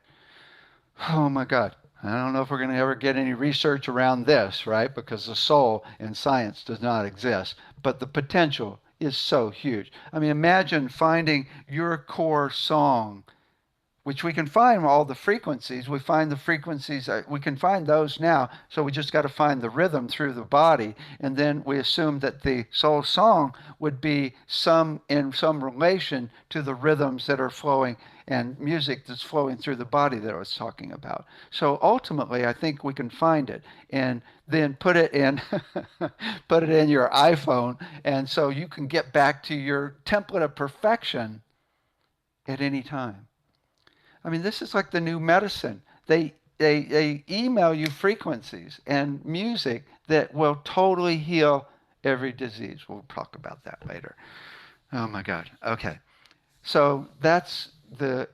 Oh my God. I don't know if we're going to ever get any research around this, right? Because the soul in science does not exist. But the potential is so huge. I mean, imagine finding your core song, which we can find all the frequencies. We find the frequencies, we can find those now. So we just got to find the rhythm through the body. And then we assume that the soul song would be in some relation to the rhythms that are flowing and music that's flowing through the body that I was talking about. So ultimately, I think we can find it and then put it in put it in your iPhone, and so you can get back to your template of perfection at any time. I mean, this is like the new medicine. They email you frequencies and music that will totally heal every disease. We'll talk about that later. Oh my God. Okay. So that's the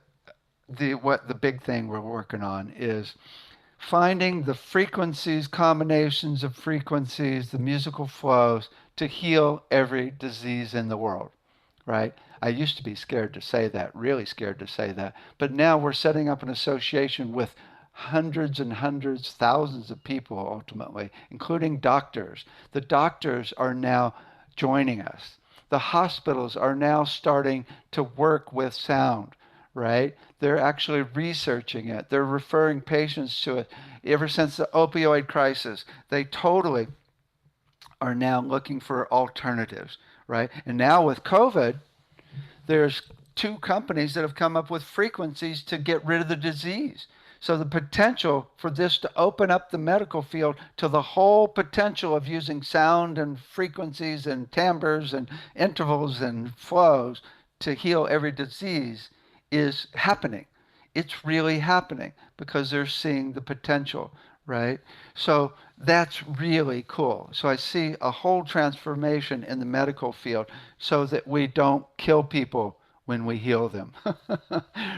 big thing we're working on is finding the frequencies, combinations of frequencies, the musical flows to heal every disease in the world, right? I used to be scared to say that, really scared to say that. But now we're setting up an association with hundreds and hundreds, thousands of people ultimately, including doctors. The doctors are now joining us. The hospitals are now starting to work with sound, right? They're actually researching it. They're referring patients to it. Ever since the opioid crisis, they totally are now looking for alternatives, right? And now with COVID, there's two companies that have come up with frequencies to get rid of the disease. So the potential for this to open up the medical field to the whole potential of using sound and frequencies and timbres and intervals and flows to heal every disease is happening. It's really happening because they're seeing the potential, right? So that's really cool. So I see a whole transformation in the medical field so that we don't kill people when we heal them,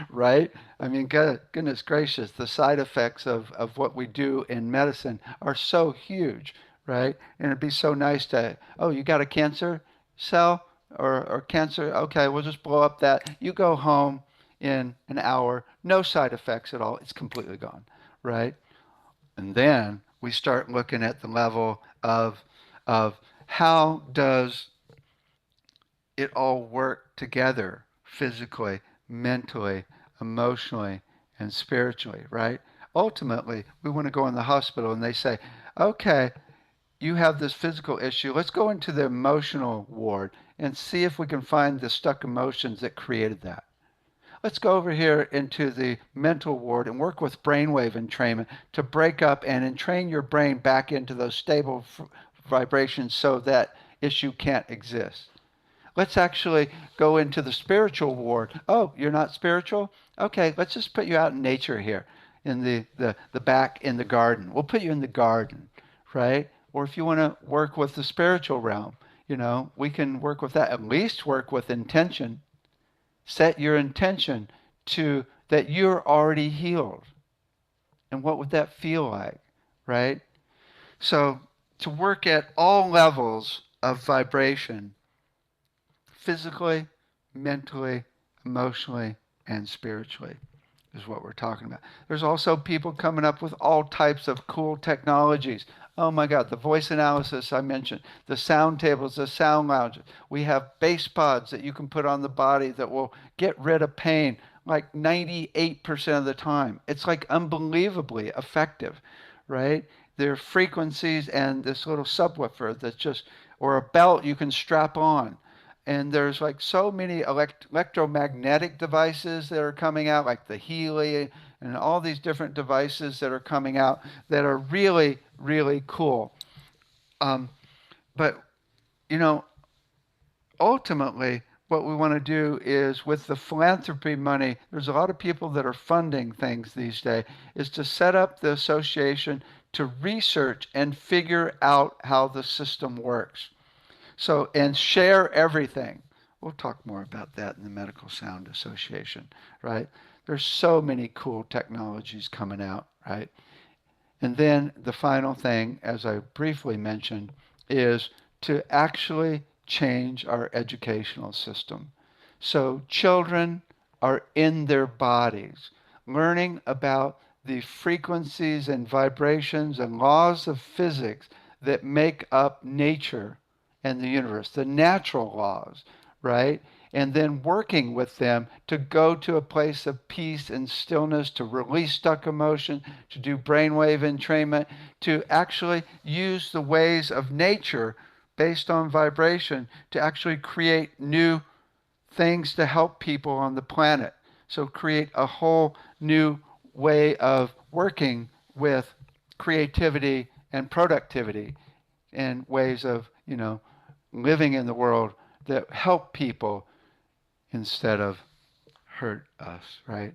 right? I mean, goodness gracious, the side effects of what we do in medicine are so huge, right? And it'd be so nice to, oh, you got a cancer cell or cancer? Okay, we'll just blow up that. You go home in an hour, no side effects at all. It's completely gone, right? And then we start looking at the level of how does it all work together physically, mentally, emotionally, and spiritually, right? Ultimately, we want to go in the hospital and they say, okay, you have this physical issue. Let's go into the emotional ward and see if we can find the stuck emotions that created that. Let's go over here into the mental ward and work with brainwave entrainment to break up and entrain your brain back into those stable vibrations so that issue can't exist. Let's actually go into the spiritual ward. Oh, you're not spiritual? Okay, let's just put you out in nature here in the back in the garden. We'll put you in the garden, right? Or if you want to work with the spiritual realm, we can work with that. At least work with intention. Set your intention to that you're already healed. And what would that feel like, right? So to work at all levels of vibration, physically, mentally, emotionally, and spiritually is what we're talking about. There's also people coming up with all types of cool technologies. Oh my God, the voice analysis I mentioned, the sound tables, the sound lounges. We have bass pods that you can put on the body that will get rid of pain like 98% of the time. It's like unbelievably effective, right? There are frequencies and this little subwoofer that's just, or a belt you can strap on, and there's like so many electromagnetic devices that are coming out, like the Healy and all these different devices that are coming out that are really, really cool. Um, but, you know, ultimately, what we want to do is with the philanthropy money, there's a lot of people that are funding things these days, is to set up the association to research and figure out how the system works. So, and share everything. We'll talk more about that in the Medical Sound Association, right? There's so many cool technologies coming out, right? And then the final thing, as I briefly mentioned, is to actually change our educational system. So children are in their bodies, learning about the frequencies and vibrations and laws of physics that make up nature and the universe, the natural laws, right? And then working with them to go to a place of peace and stillness, to release stuck emotion, to do brainwave entrainment, to actually use the ways of nature based on vibration to actually create new things to help people on the planet. So create a whole new way of working with creativity and productivity and ways of, living in the world that help people instead of hurt us, right?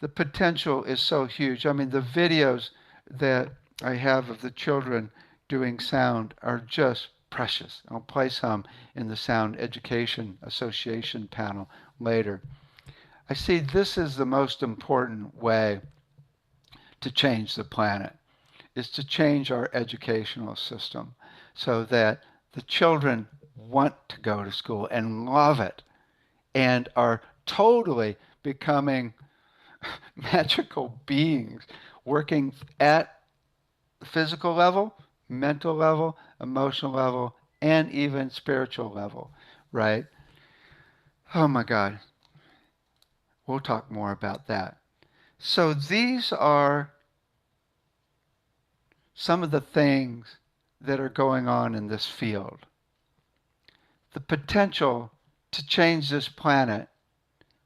The potential is so huge. I mean, the videos that I have of the children doing sound are just precious. I'll play some in the Sound Education Association panel later. I see this is the most important way to change the planet, is to change our educational system so that the children want to go to school and love it and are totally becoming magical beings working at the physical level, mental level, emotional level, and even spiritual level, right? Oh my God. We'll talk more about that. So these are some of the things that are going on in this field. The potential to change this planet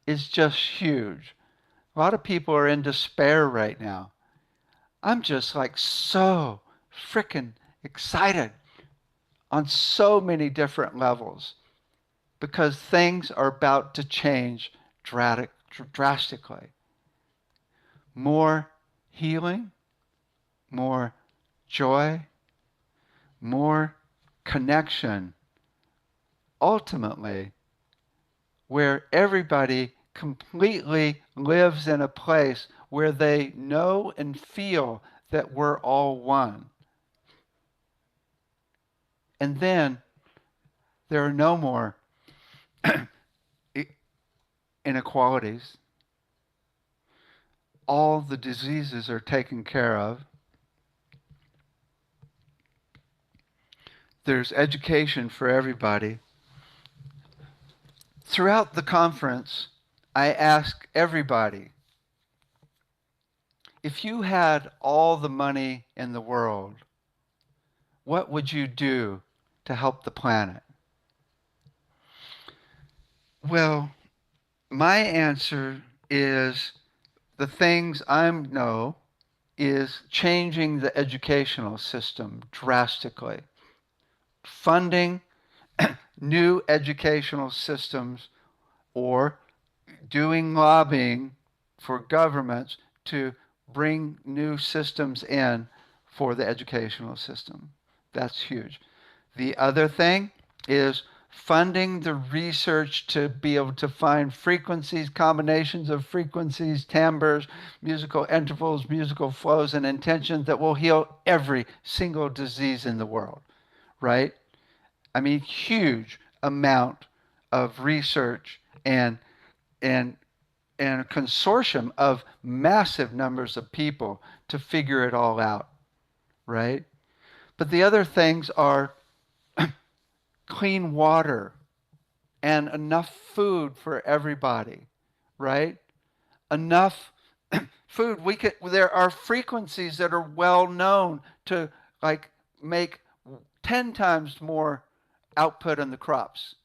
is just huge. A lot of people are in despair right now. I'm just like so freaking excited on so many different levels because things are about to change drastically. More healing, more joy, more connection, ultimately, where everybody completely lives in a place where they know and feel that we're all one. And then there are no more inequalities. All the diseases are taken care of. There's education for everybody. Throughout the conference, I ask everybody, if you had all the money in the world, what would you do to help the planet? Well, my answer is the things I know is changing the educational system drastically, funding new educational systems, or doing lobbying for governments to bring new systems in for the educational system. That's huge. The other thing is funding the research to be able to find frequencies, combinations of frequencies, timbres, musical intervals, musical flows, and intentions that will heal every single disease in the world, right? I mean, huge amount of research and and a consortium of massive numbers of people to figure it all out, right? But the other things are clean water and enough food for everybody, right? Enough food. There are frequencies that are well known to like make 10 times more output on the crops,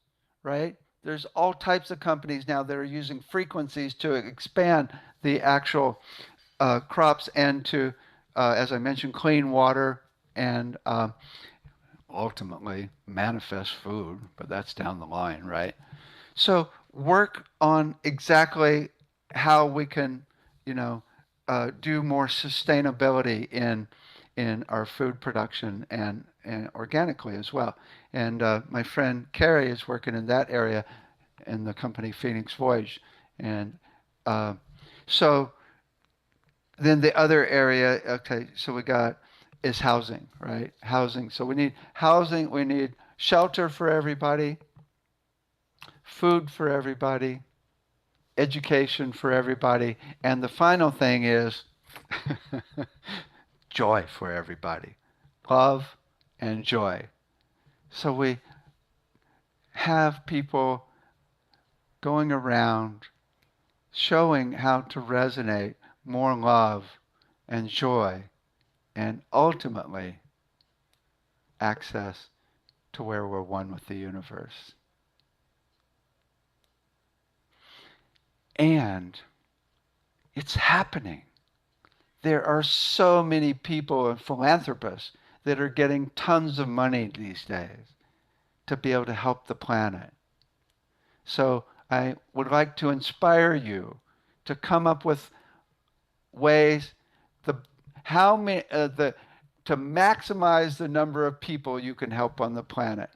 right? There's all types of companies now that are using frequencies to expand the actual crops and to, as I mentioned, clean water and ultimately manifest food, but that's down the line, right? So work on exactly how we can, you know, do more sustainability in our food production and organically as well. And my friend Carrie is working in that area in the company Phoenix Voyage. And uh, so then the other area, okay, so we got is housing, right? Housing. So we need housing, we need shelter for everybody, food for everybody, education for everybody, and the final thing is joy for everybody. Love and joy. So we have people going around showing how to resonate more love and joy and ultimately access to where we're one with the universe. And it's happening. There are so many people and philanthropists that are getting tons of money these days to be able to help the planet. So I would like to inspire you to come up with ways the how many the to maximize the number of people you can help on the planet,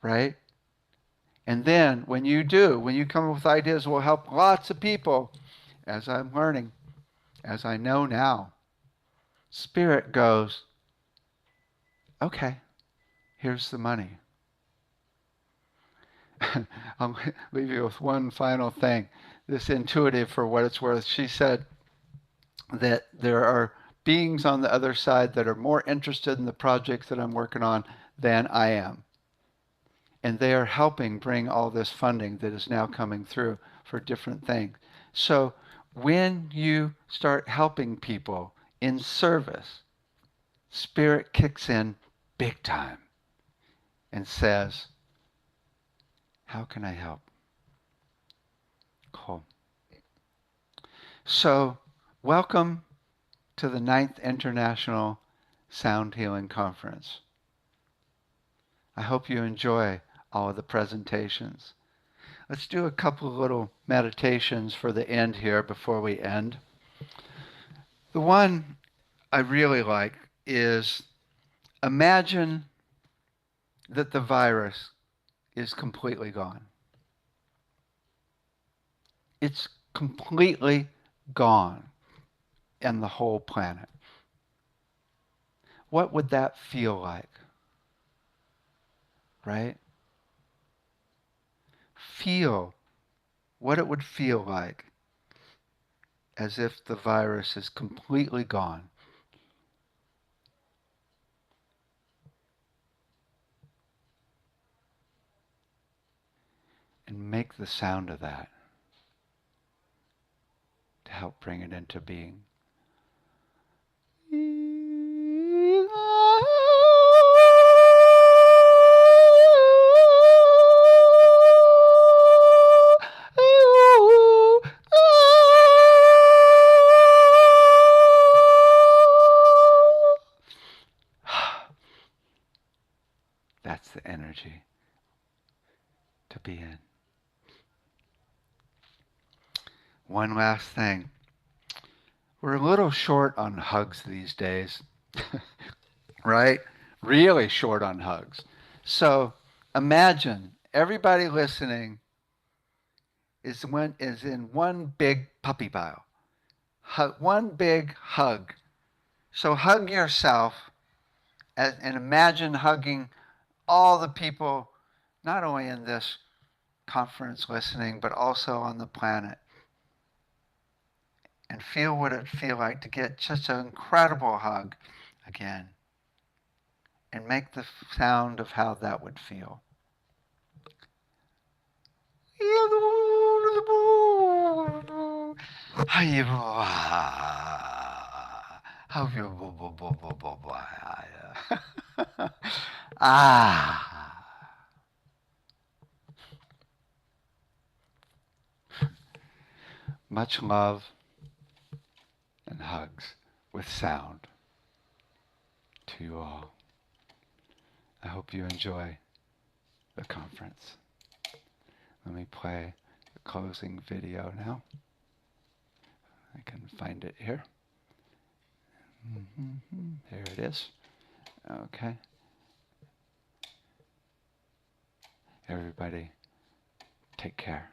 right? And then when you do, when you come up with ideas will help lots of people, as I'm learning, as I know now, Spirit goes, okay, here's the money. I'll leave you with one final thing. This intuitive, for what it's worth, she said, that there are beings on the other side that are more interested in the projects that I'm working on than I am. And they are helping bring all this funding that is now coming through for different things. So when you start helping people in service, Spirit kicks in big time and says, how can I help? Cool. So welcome to the 9th International Sound Healing Conference. I hope you enjoy all of the presentations. Let's do a couple of little meditations for the end here before we end. The one I really like is imagine that the virus is completely gone. It's completely gone in the whole planet. What would that feel like? Right? Feel what it would feel like as if the virus is completely gone. And make the sound of that to help bring it into being. That's the energy to be in. One last thing. We're a little short on hugs these days, right? Really short on hugs. So imagine everybody listening is in one big puppy pile. One big hug. So hug yourself and imagine hugging all the people, not only in this conference listening, but also on the planet. And feel what it'd feel like to get such an incredible hug again. And make the sound of how that would feel. Ah. Much love and hugs with sound to you all. I hope you enjoy the conference. Let me play the closing video now. I can find it here. There it is. Okay. Everybody, take care.